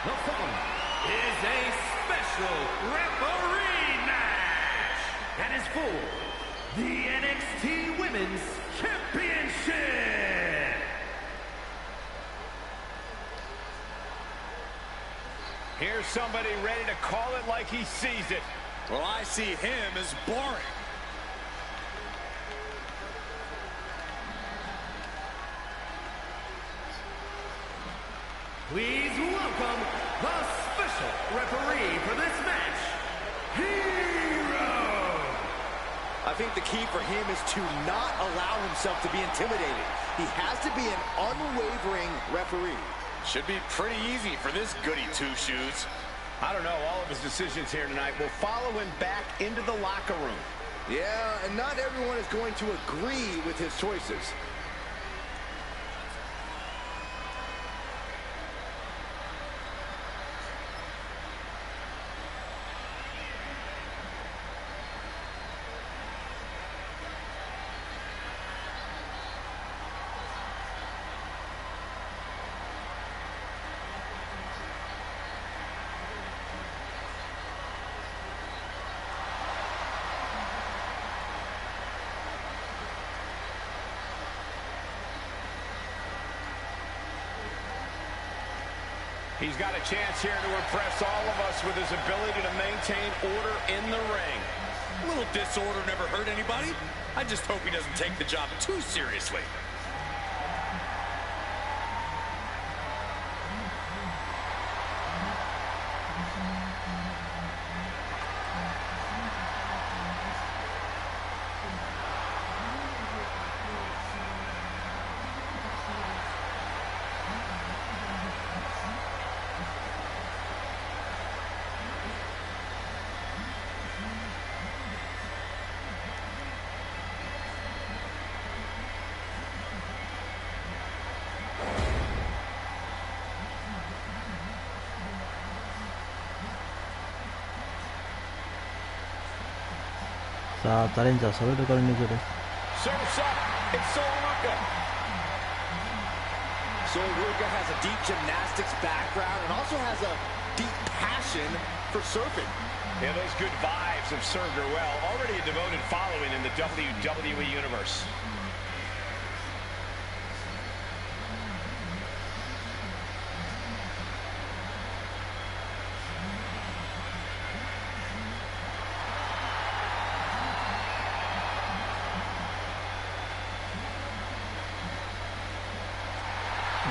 The following is a special referee match and is for the NXT Women's Championship. Here's somebody ready to call it like he sees it. Well, I see him as boring. Please welcome the special referee for this match, Hero. I think the key for him is to not allow himself to be intimidated. He has to be an unwavering referee. Should be pretty easy for this goody two-shoes. I don't know, all of his decisions here tonight will follow him back into the locker room. Yeah, and not everyone is going to agree with his choices. He's got a chance here to impress all of us with his ability to maintain order in the ring. A little disorder never hurt anybody. I just hope he doesn't take the job too seriously. Sa さあ、チャレンジャー、それから入場です。Surf's up. It's Soluka. Soluka has a deep gymnastics background and also has a deep passion for surfing. Yeah, those good vibes have served her well. Already a devoted following in the WWE Universe.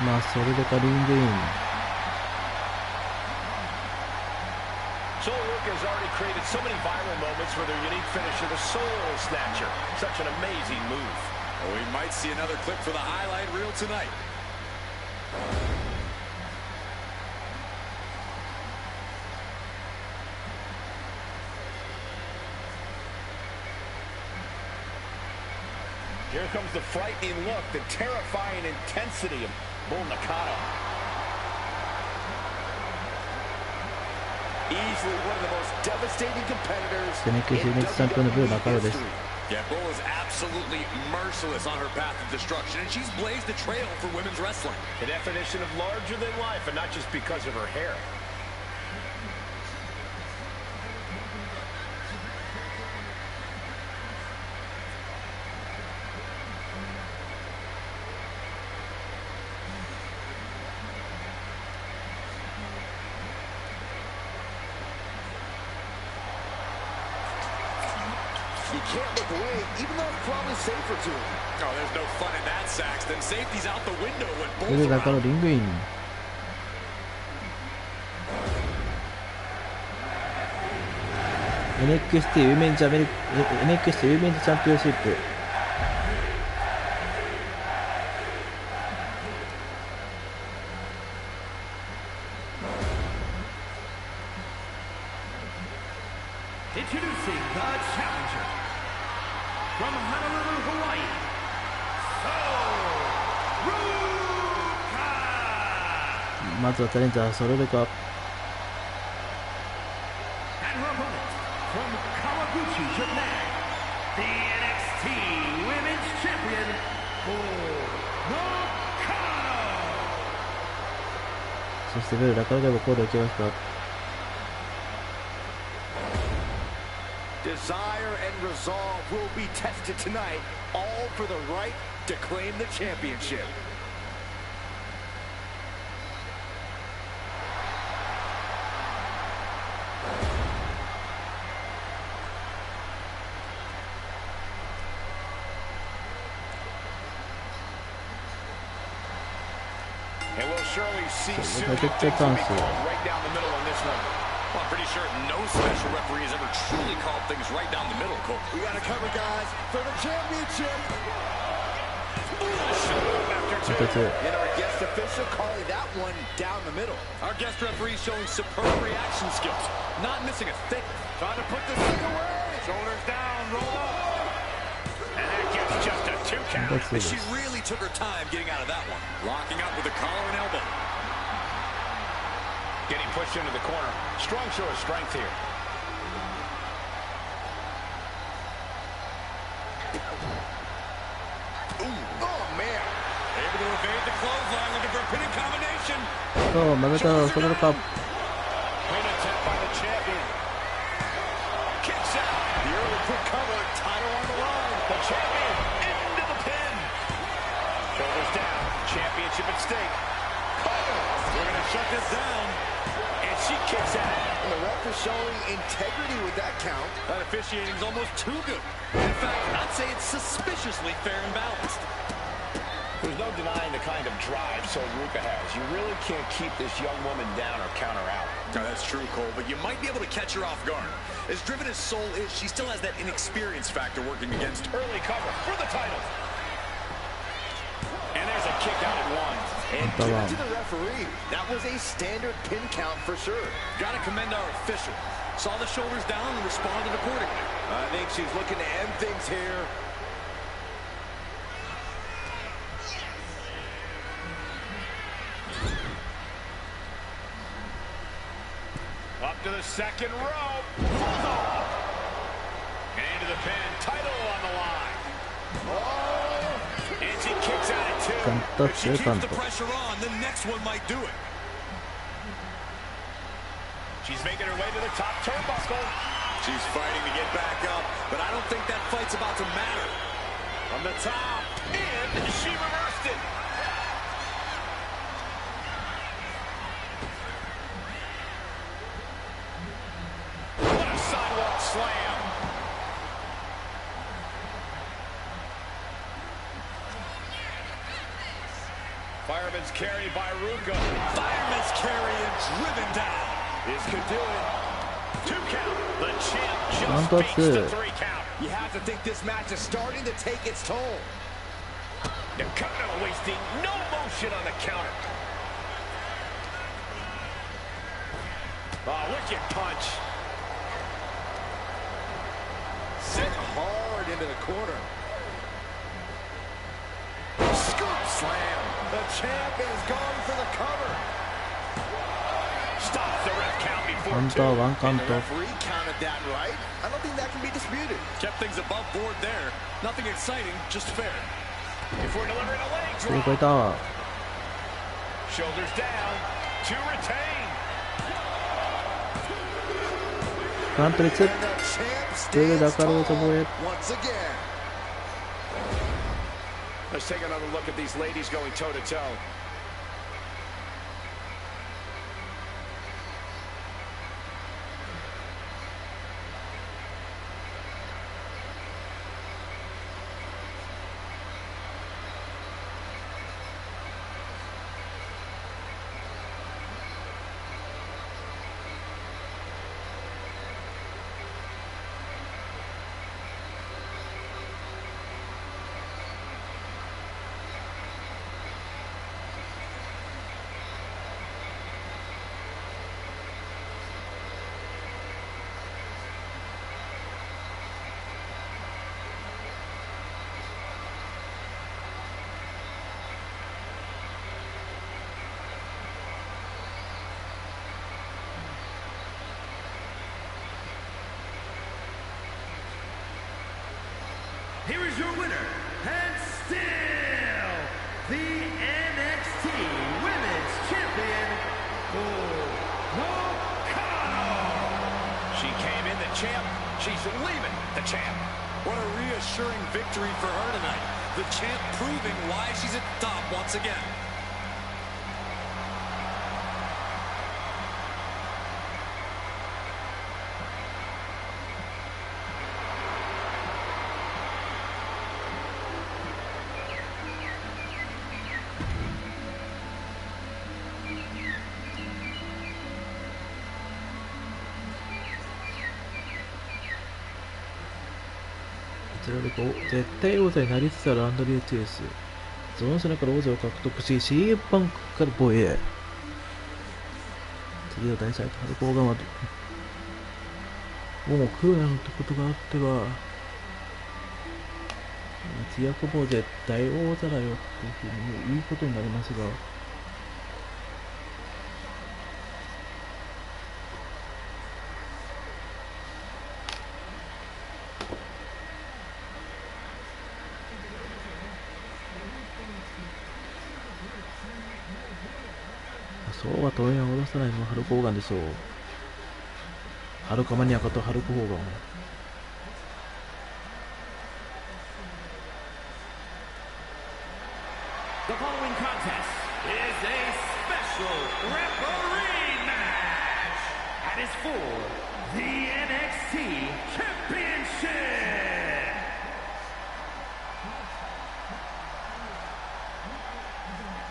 Ma Solukaリングイン。Soluka has already created so many viral moments with her unique finisher, the Soul Snatcher. Such an amazing move. Well, we might see another clip for the highlight reel tonight. Here comes the frightening look, the terrifying intensity of Bull Nakano. Easily one of the most devastating competitors NXT in WWE history. Yeah, Bull is absolutely merciless on her path of destruction, and she's blazed the trail for women's wrestling. The definition of larger than life, and not just because of her hair. You can't look away, even though it's probably safer to him. Oh, there's no fun in that, Saxton. Safety's out the window when それで both 中 are の out. リングイン。NXT ウィメンズチャンピオンシップ。Introducing the challenger from Honolulu, Hawaii, Soruka. まずはチャレンジャーソルベカ。 And her opponent from Kawaguchi, Japan, the NXT Women's Champion, Nakano. そしてベル中野でもコードいきますか。 Desire and resolve will be tested tonight, all for the right to claim the championship. And we'll surely see So, soon look at things the will be bounce. called right down the middle in this one. Well, I'm pretty sure no special referee has ever truly called things right down the middle, Cole. We got to cover, guys, for the championship. After two. 一つ。 And our guest official calling that one down the middle. Our guest referee showing superb reaction skills, not missing a thing. Trying to put this thing away. Shoulders down, roll up. And that gets just a 2 count. Let's see She this. really took her time getting out of that one. Locking up with a collar and elbow. Getting pushed into the corner. Strong show of strength here. Ooh, oh, man. Able to evade the clothesline, looking for a pinning combination. そう、混ぜたソルベカ。 Clean attempt by the champion. Kicks out. The early quick cover, title on the line. The champion into the pin. Shoulders down. Championship at stake. We're going to shut this down. And she kicks out. And the ref is showing integrity with that count. That officiating's almost too good. In fact, I'd say it's suspiciously fair and balanced. There's no denying the kind of drive Soruka has. You really can't keep this young woman down or count her out. No, that's true, Cole, but you might be able to catch her off guard. As driven as Soul is, she still has that inexperience factor working against her. Early cover for the title. And there's a kick out at one. And give it to the referee. That was a standard pin count for sure. Gotta commend our official. Saw the shoulders down and responded accordingly. I think she's looking to end things here. Up to the second rope. Pulls off. And into the pin. Title on the line. Oh. And she kicks out at 2. If she keeps the pressure on, the next one might do it. She's making her way to the top turnbuckle. She's fighting to get back up, but I don't think that fight's about to matter. From the top. And she reversed it. What a sidewalk slam. Fireman's carry by Ruka. Fireman's carry and driven down. This could do it. 2 count. The champ One, just two, beats the three. 3 count. You have to think this match is starting to take its toll. Nakano wasting no motion on the counter. Oh, wicked punch. Sent hard into the corner. Scoop slam. The champ is going for the cover. Stops the ref count before カウン 2. ター、ワンカウン And ト。 the referee counted that right. I don't think that can be disputed. Kept things above board there. Nothing exciting, just fair. Before delivering a leg スリー drop. ポインター。 Shoulders down. To retain. フラントリッツ。 And the champ ベル stands 中野 tall と防衛。 once again. Let's take another look at these ladies going toe-to-toe. here is your winner, and still the NXT Women's Champion, She came in the champ. She's leaving the champ. What a reassuring victory for her tonight. The champ proving why she's at the top once again. 絶対王座になりつつあるアンドリュー・チェイス。ゾーンセナから王座を獲得し、CM パンクから防衛。次の大祭とハルコーガンはもうクーラーのってことがあっては、飛躍も絶対王座だよっていうふうに言うことになりますが、そうは当然下ろさないのはハルコーガンでしょう。ハルカマニアカとハルコーガン。The following contest is a special referee match and is for the NXT Championship.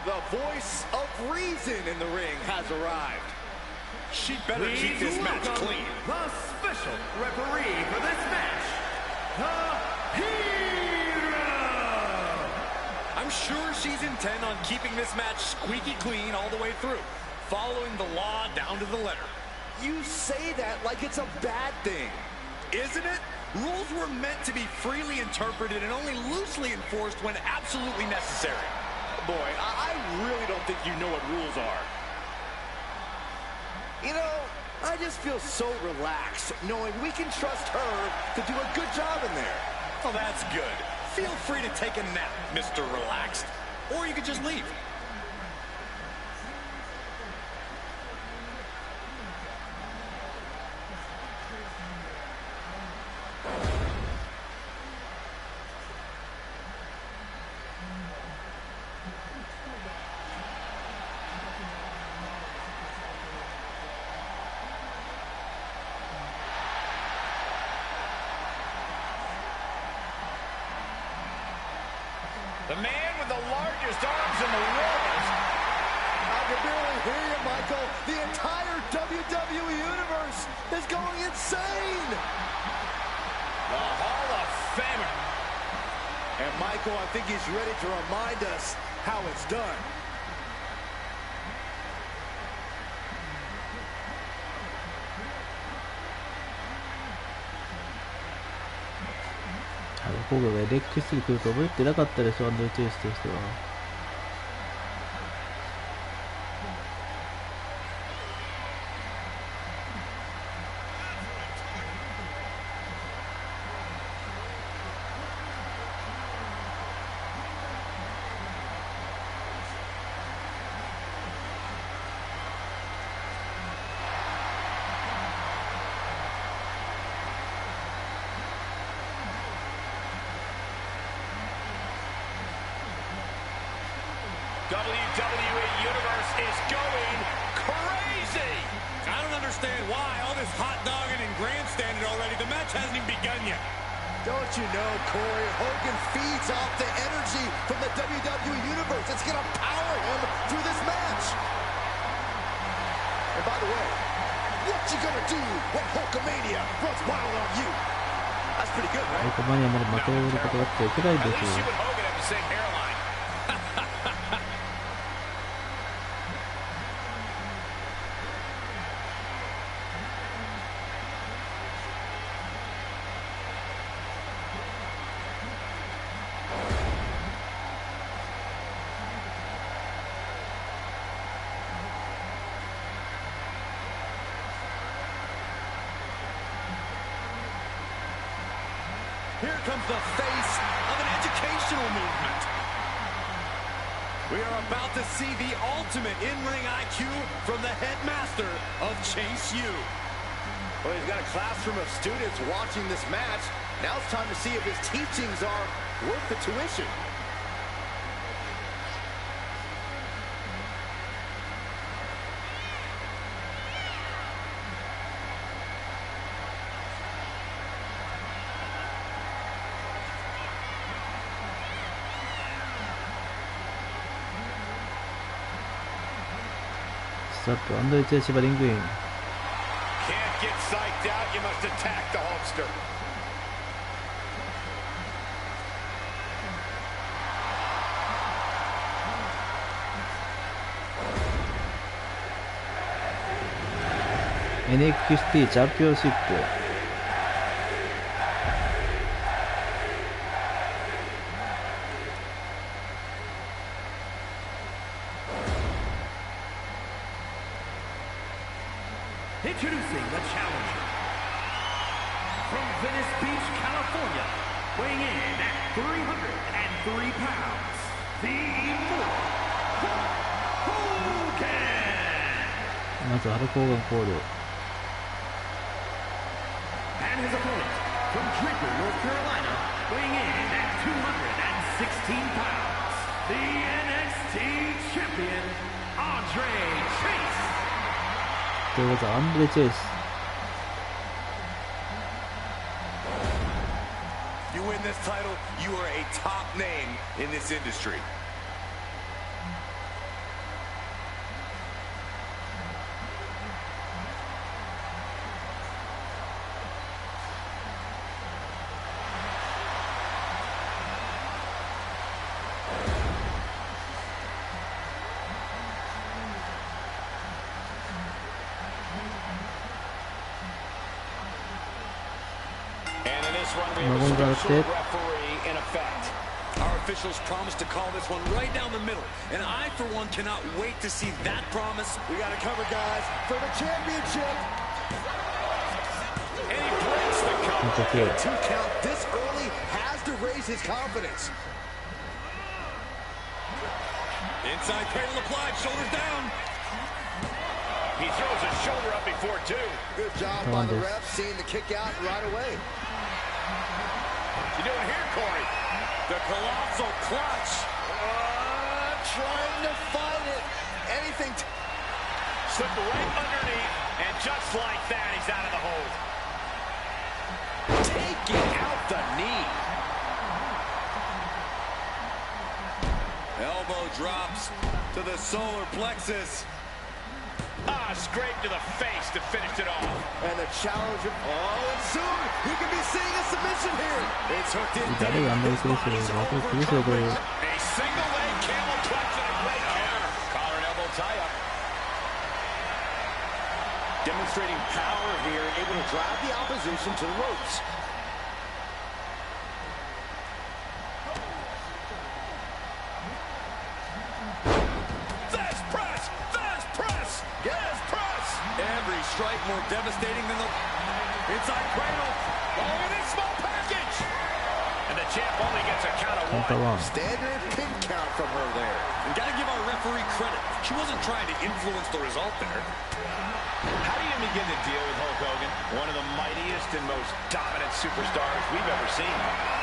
The voice of reason in the ring has arrived. She better keep this match clean. The special referee for this match, the Hero. I'm sure she's intent on keeping this match squeaky clean all the way through, following the law down to the letter. You say that like it's a bad thing. Isn't it? Rules were meant to be freely interpreted and only loosely enforced when absolutely necessary. Boy, I really don't think you know what rules are. You know, I just feel so relaxed knowing we can trust her to do a good job in there. Well, that's good. Feel free to take a nap, Mr. Relaxed. Or you could just leave. The man with the largest arms in the world. I can barely hear you, Michael. The entire WWE Universe is going insane. The Hall of Famer. And Michael, I think he's ready to remind us how it's done.ハルコーガンがレックスに来ると思ってなかったでしょ、アンドレ・チェイスとしては。WWE Universe is going crazy. I don't understand why. All this hot dogging and grandstanding already. The match hasn't even begun yet. Don't you know, Corey, Hogan feeds off the energy from the WWE Universe. It's going to power him through this match. And by the way, what you going to do when Hulkamania runs wild on you? That's pretty good, ハル right? コマニアまで負けられることがあってはいけないん At です least よ。 you and Hogan have the same hairline. 'Here comes the face educational movement. We are about to see the ultimate in-ring IQ from the headmaster of Chase U. Well, he's got a classroom of students watching this match. Now it's time to see if his teachings are worth the tuition. 안드레 제시바 링그인. Can't get psyched out. You must attack the Hulkster. NXT 챔피언십. Introducing the challenger from Venice Beach, California, weighing in at 303 pounds, the Immortal Hogan. まずハルク・ホーガンコール。 And his opponent from Draper, North Carolina, weighing in at 216 pounds, the NXT champion, Andre Chase. ということはアンドレ・チェイス。 You win this title, you are a top name in this industry. Our officials promised to call this one right down the middle, and I, for one, cannot wait to see that promise. We got to cover, guys, for the championship. And he breaks the cover. A 2 count this early has to raise his confidence. Inside cradle applied, shoulders down. He throws his shoulder up before, too. Good job by the ref, seeing the kick out right away. You doing here, Corey? The colossal clutch. Trying to fight it. Anything. Slipped right underneath, and just like that, he's out of the hold. Taking out the knee. Elbow drops to the solar plexus. Scrape to the face to finish it off. And the challenger. Oh, and soon we could be seeing a submission here. It's hooked in. A single leg camel clutch and a great counter. Collar and elbow tie up. Demonstrating power here, able to drive the opposition to the ropes. Every strike more devastating than the inside cradle. Oh, and a small package. And the champ only gets a count of one. Standard pin count from her there. And gotta give our referee credit. She wasn't trying to influence the result there. How do you begin to deal with Hulk Hogan? One of the mightiest and most dominant superstars we've ever seen.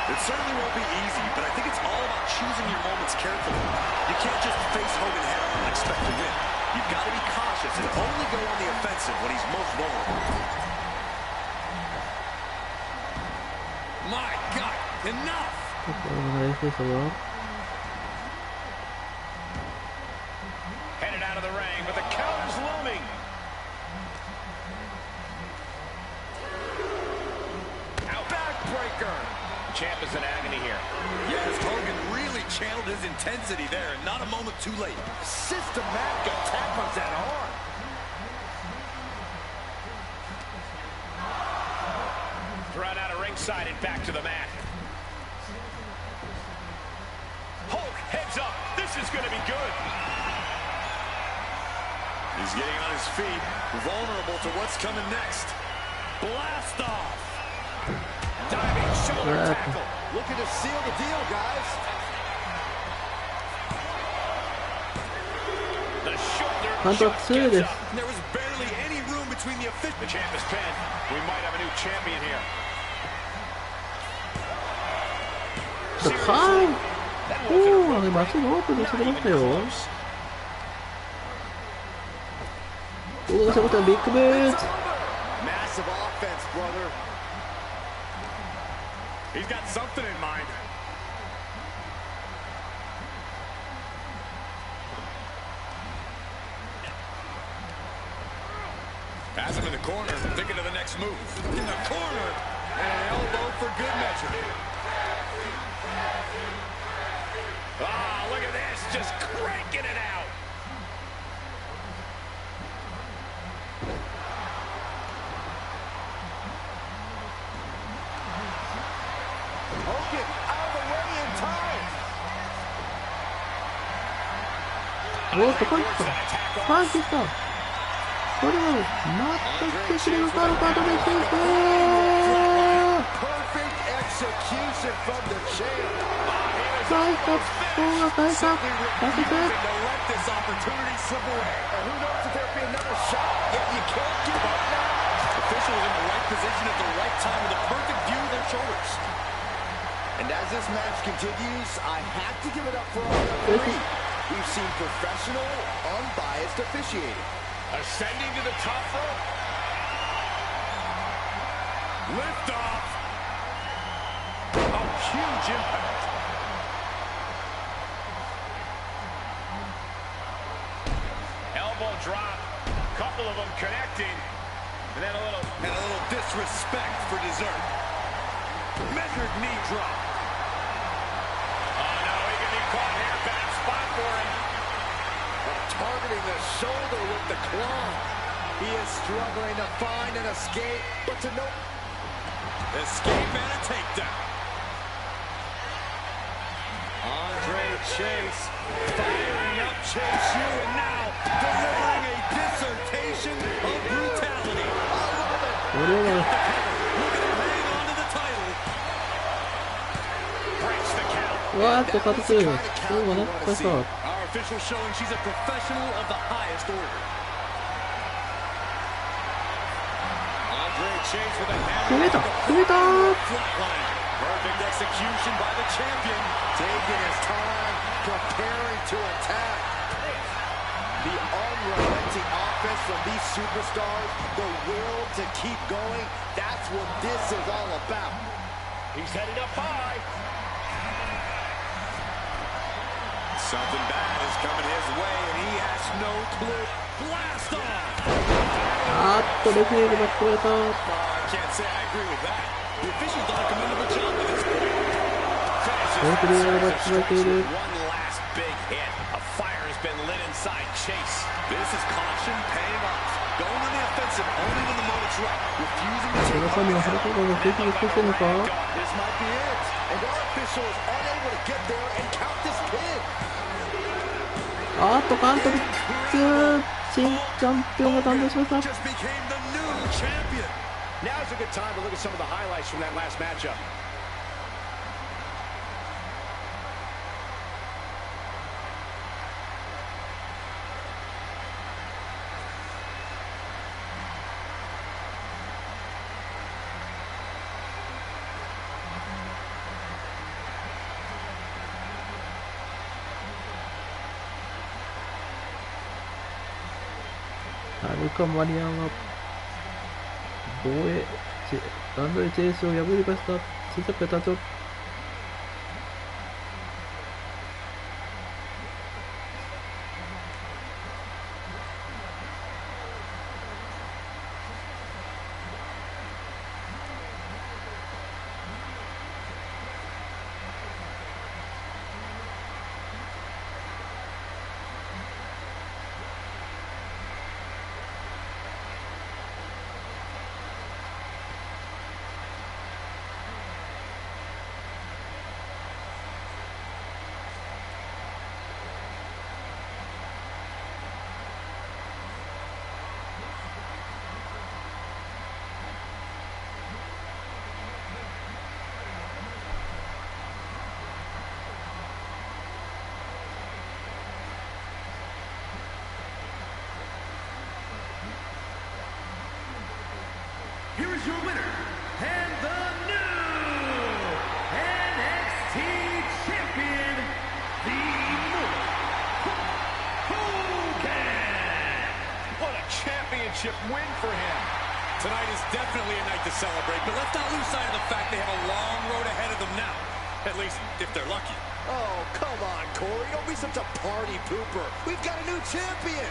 It certainly won't be easy, but I think it's all about choosing your moments carefully. You can't just face Hogan head on and expect to win. You've got to be cautious and only go on the offensive when he's most vulnerable. My God, enough! Headed out of the ring, but the counter's looming. Out. Backbreaker. Champ is in agony here. Yes, Hogan really channeled his intensity there, and not a moment too late. Systematic attack on that arm. Thrown out of ringside and back to the mat. Hulk heads up. This is going to be good. He's getting on his feet, vulnerable to what's coming next. Blast off. Diving shoulder tackle. Looking to seal the deal, guys. The shoulder カウントは2です。 There was barely any room between the officials. The champ is pinned. We might have a new champion here. 高い。おお、まっすぐオープンでそれましたよ。おお、そこビッグブーツ。 Massive offense, brother. He's got something in mind. Has him in the corner, thinking of the next move. In the corner, and an elbow for good measure. Ah, look at this, just cranking it out. Hogan out of the way in time. おっと、こいつか。パンチした。これは、全く敵のカードカードでシュート。 Perfect execution from the champ. 返した。ボーが返した。返して。 To let this opportunity slip away. And who knows if there'll be another shot? Yet you can't give up now. Official was in the right position at the right time with a perfect view of their shoulders. And as this match continues, I have to give it up for our referee. We've seen professional, unbiased officiating. Ascending to the top rope. Lift off. A huge impact. Elbow drop. Couple of them connecting. And then a little Disrespect for dessert. Measured knee drop. Oh no, he can be caught here. Bad spot for him. Targeting the shoulder with the claw. He is struggling to find an escape, but to no... Escape and a takedown. Andre Chase Firing up Chase U, and now delivering a dissertation of brutality. これは、 Looking to hang on to the title. Breaks the count. わーっと勝つ。そうはなかった。 Our official showing she's a professional of the highest order. Andre Chase with a 決め hammer. た。決めた。 Flatline. Perfect execution by the champion. taking his time, preparing to attack. The unrelenting offense from these superstars, the will to keep going, that's what this is all about. He's headed up high. Something bad is coming his way, and he has no clue. Blast off! あーっと、レフェリーが巻き込まれた。 I can't say I agree with that. The official's done a commendable job at this point. レフェリーが巻き込まれている。 One last big hit. A fire has been lit inside Chase. This is caution paying off. Going on the offensive only when the moment's right. Refusing to そ take の間にはハルコーが敵に作ってるのか。 This might be it. And our official is unable to get there and count this pin. あーっと、カウント3つ。新チャンピオンが誕生しました。 just became the new champion. Now's a good time to look at some of the highlights from that last matchup.アルカ・マリアンは防衛、ランドリー・チェイスを破りました。小さく立つ。Here's your winner and the new NXT champion, the Immortal Hogan. What a championship win for him. Tonight is definitely a night to celebrate, but let's not lose sight of the fact they have a long road ahead of them now. At least, if they're lucky. Oh, come on, Corey. Don't be such a party pooper. We've got a new champion.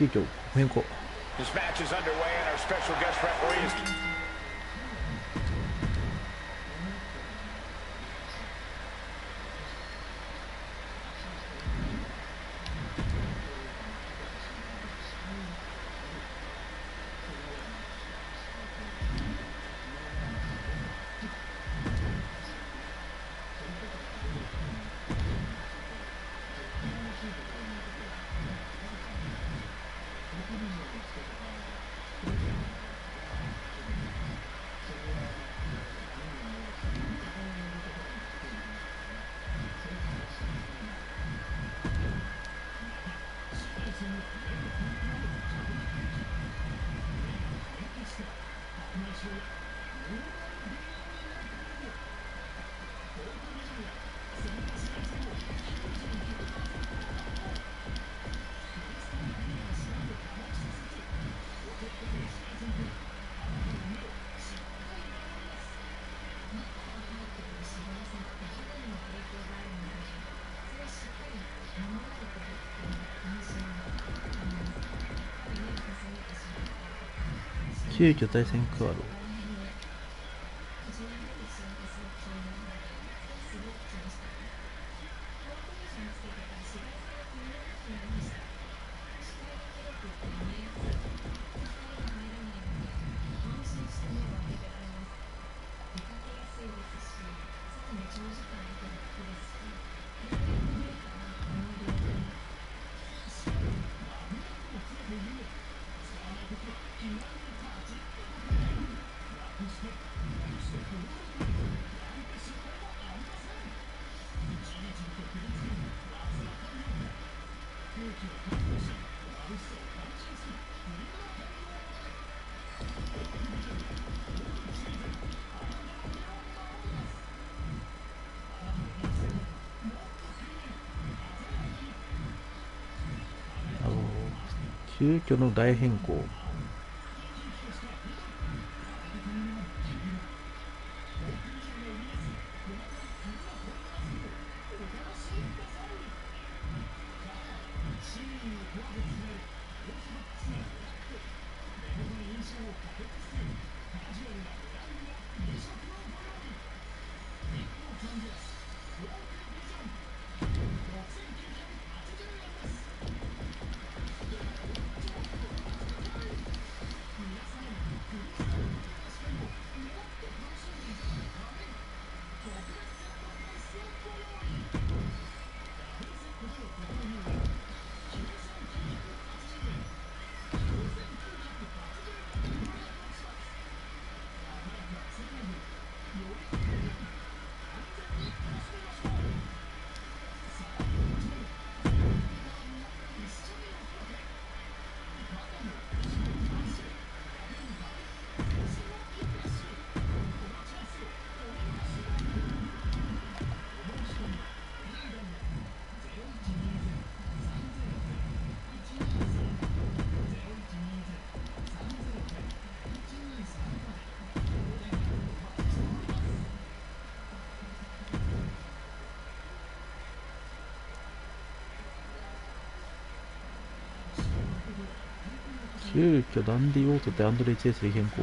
急遽変更。 This match is underway and our special guest referee is...急遽対戦カード。急遽の大変更。急遽ダンディ・オートってアンドレイ・チェイスに変更。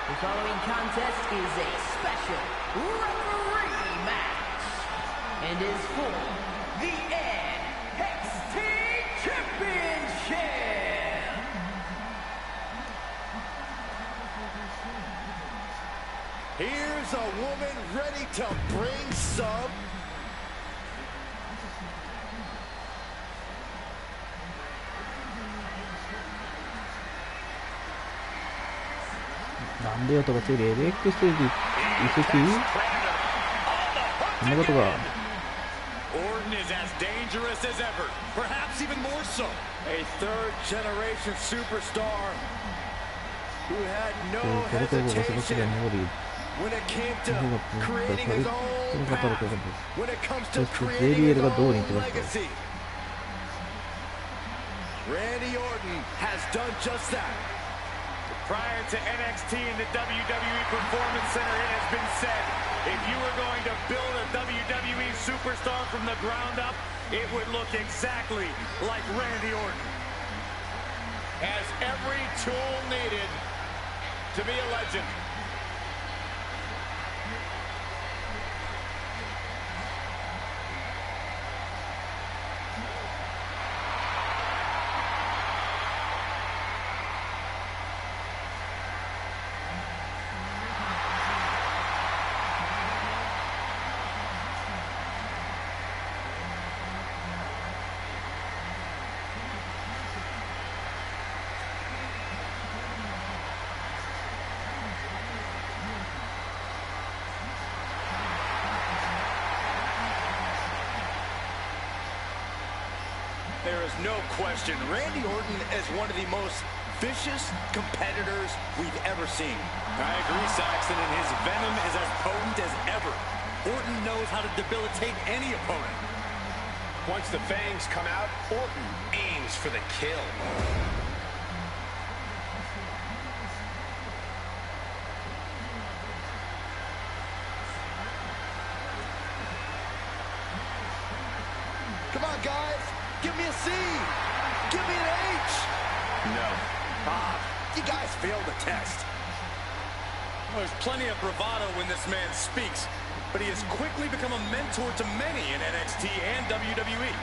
The following contest is a special referee match and is for the NXT Championship. Here's a woman ready to bring some. なんでよとかついで LX ステージ移籍？そんなことが。Orton is as dangerous as ever, perhaps even more so. A third-generation superstar who had no これからがその hesitation のり when it came to creating his own その方 path, と when it comes そ to して creating his JBL がどう own に言ってますか。 legacy. Randy Orton has done just that. Prior to NXT and the WWE Performance Center, it has been said, if you were going to build a WWE superstar from the ground up, it would look exactly like Randy Orton. Has every tool needed to be a legend. There is no question, Randy Orton is one of the most vicious competitors we've ever seen. I agree, Saxton, and his venom is as potent as ever. Orton knows how to debilitate any opponent. Once the fangs come out, Orton aims for the kill. Come on, guys. Give me a C. Give me an H. No. You guys failed the test. Well, there's plenty of bravado when this man speaks, but he has quickly become a mentor to many in NXT and WWE.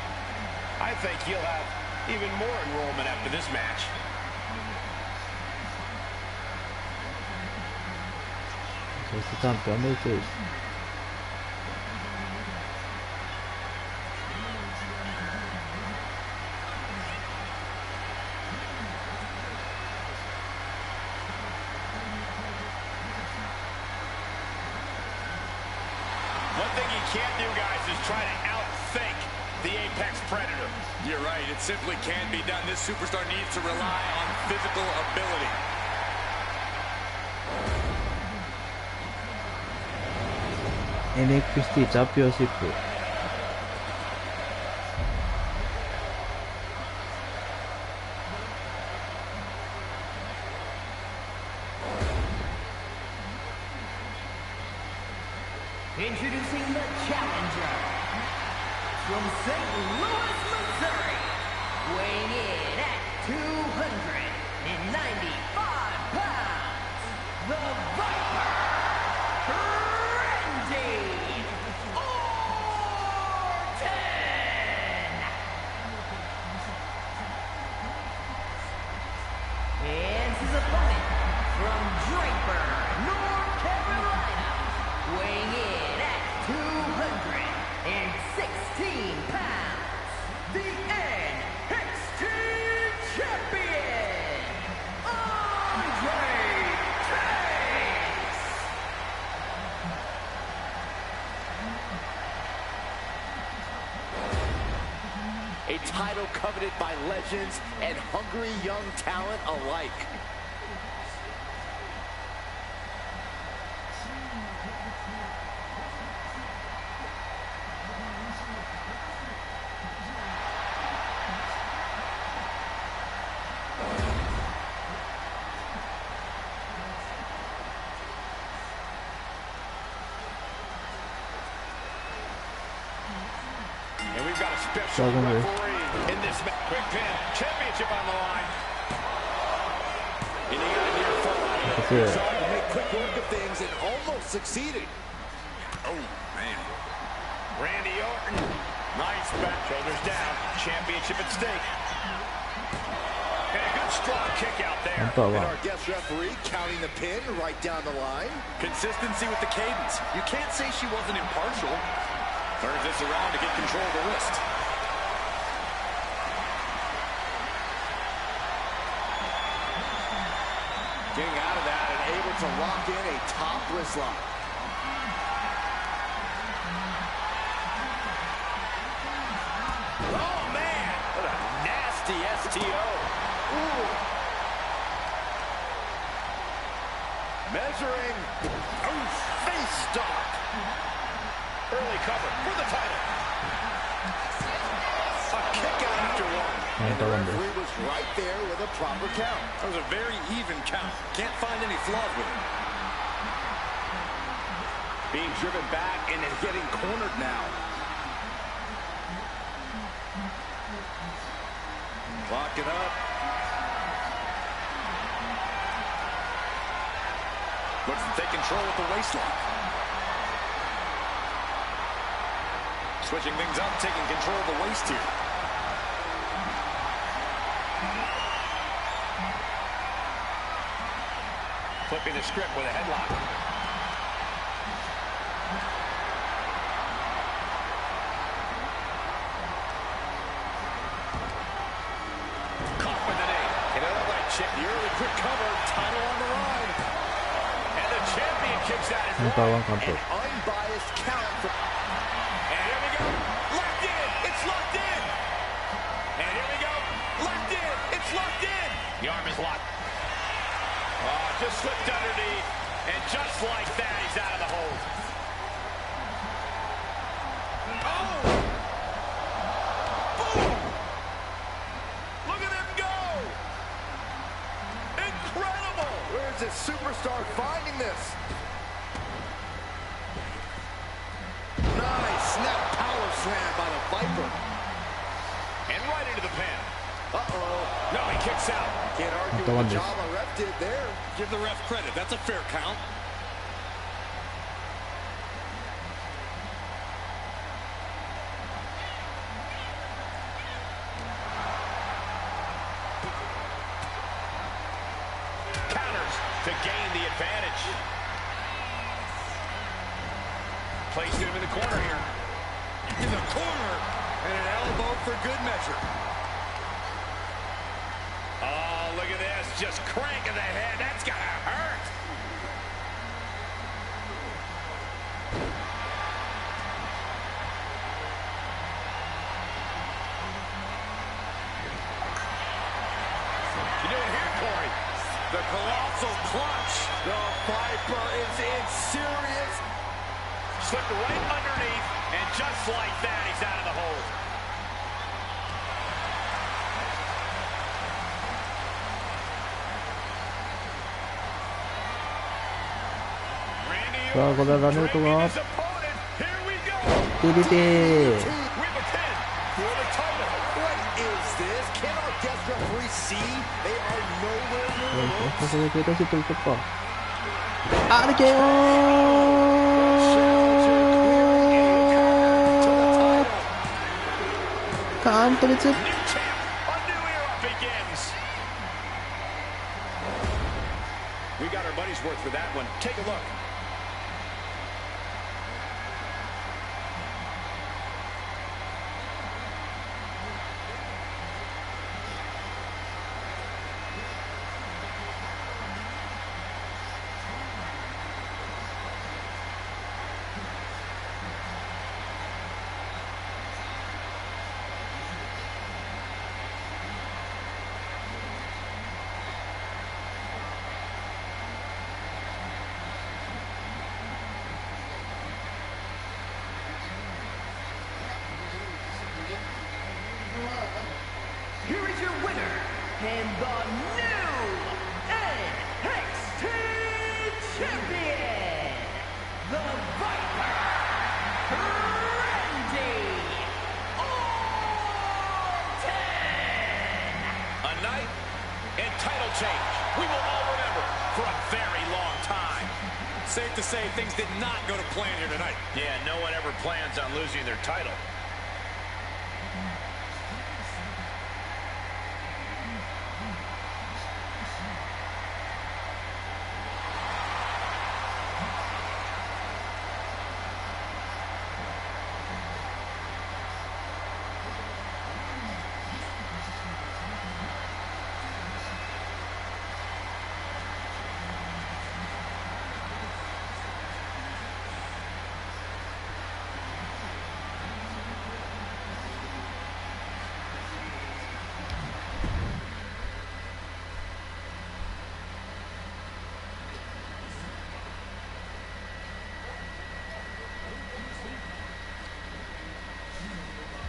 I think he'll have even more enrollment after this match. Este campeón de ustedes. One thing he can't do, guys, is try to outthink the Apex Predator. You're right, it simply can't be done. This superstar needs to rely on physical ability. NXT チャンピオンシップ。Introducing the challenger from St. Louis, Missouri, weighing in at 295 pounds, the Viper, Randy Orton. And his opponent from Draper, North Carolina, weighing in at 216 pounds, the NXT champion, Andre Chase. A title coveted by legends and hungry young talent alike. And we've got a special referee in this match. Quick pin, championship on the line. And he got a near fall. Trying to make quick work of things and almost succeeded. Oh, man. Randy Orton, nice back, shoulders down, championship at stake. And a good strong kick out there. And our guest referee counting the pin right down the line. Consistency with the cadence. You can't say she wasn't impartial. Turns this around to get control of the wrist. Getting out of that and able to lock in a top wrist lock. Oh, man, what a nasty STO. Ooh. Measuring. Oh, face stop. Early cover for the title. A kick out after one. And the referee was right there with a proper count. That was a very even count. Can't find any flaws with it. Being driven back and then getting cornered now. Locking up. Looks to take control with the waistlock. Switching things up, taking control of the waist here. Flipping the script with a headlock. Caught with an eight. And all right, Chip, the early quick cover, title on the line. And the champion kicks out his An unbiased count for... And here we go. Locked in. It's locked in. And here we go. Locked in. It's locked in. The arm is locked. Oh, just slipped underneath. And just like that, he's out of the hold. Oh! Boom! Look at him go! Incredible! Where's this superstar finding this? Nice snap power slam by the Viper. And right into the pin. Uh-oh. No, he kicks out. Can't argue with the job a ref did there. Give the ref credit. That's a fair count. Counters to gain the advantage. Placed him in the corner here. In the corner, and an elbow for good measure. Oh, look at this. Just cranking the head. That's gotta hurt. You doing here, Corey? The colossal clutch. The Viper is in serious. Slipped right underneath, and just like that, he's out of the hold. Randy さあ、これはラネット Orton が his opponent. Here we go. 出てて We have a pin for the title. What is this? Can our guest referee see? They are nowhere near the ropes. ここでクレーターシットに突破。RKO カウント別 New champ. A new era begins. We got our money's worth for that one. Take a look. Here is your winner, and the new NXT Champion, the Viper, Randy Orton! A night and title change. We will all remember for a very long time. Safe to say things did not go to plan here tonight. Yeah, no one ever plans on losing their title.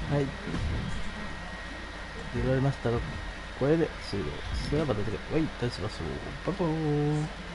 はい。言われましたら、これで終了。それではまた次回お会いいたしましょう。バイバーイ。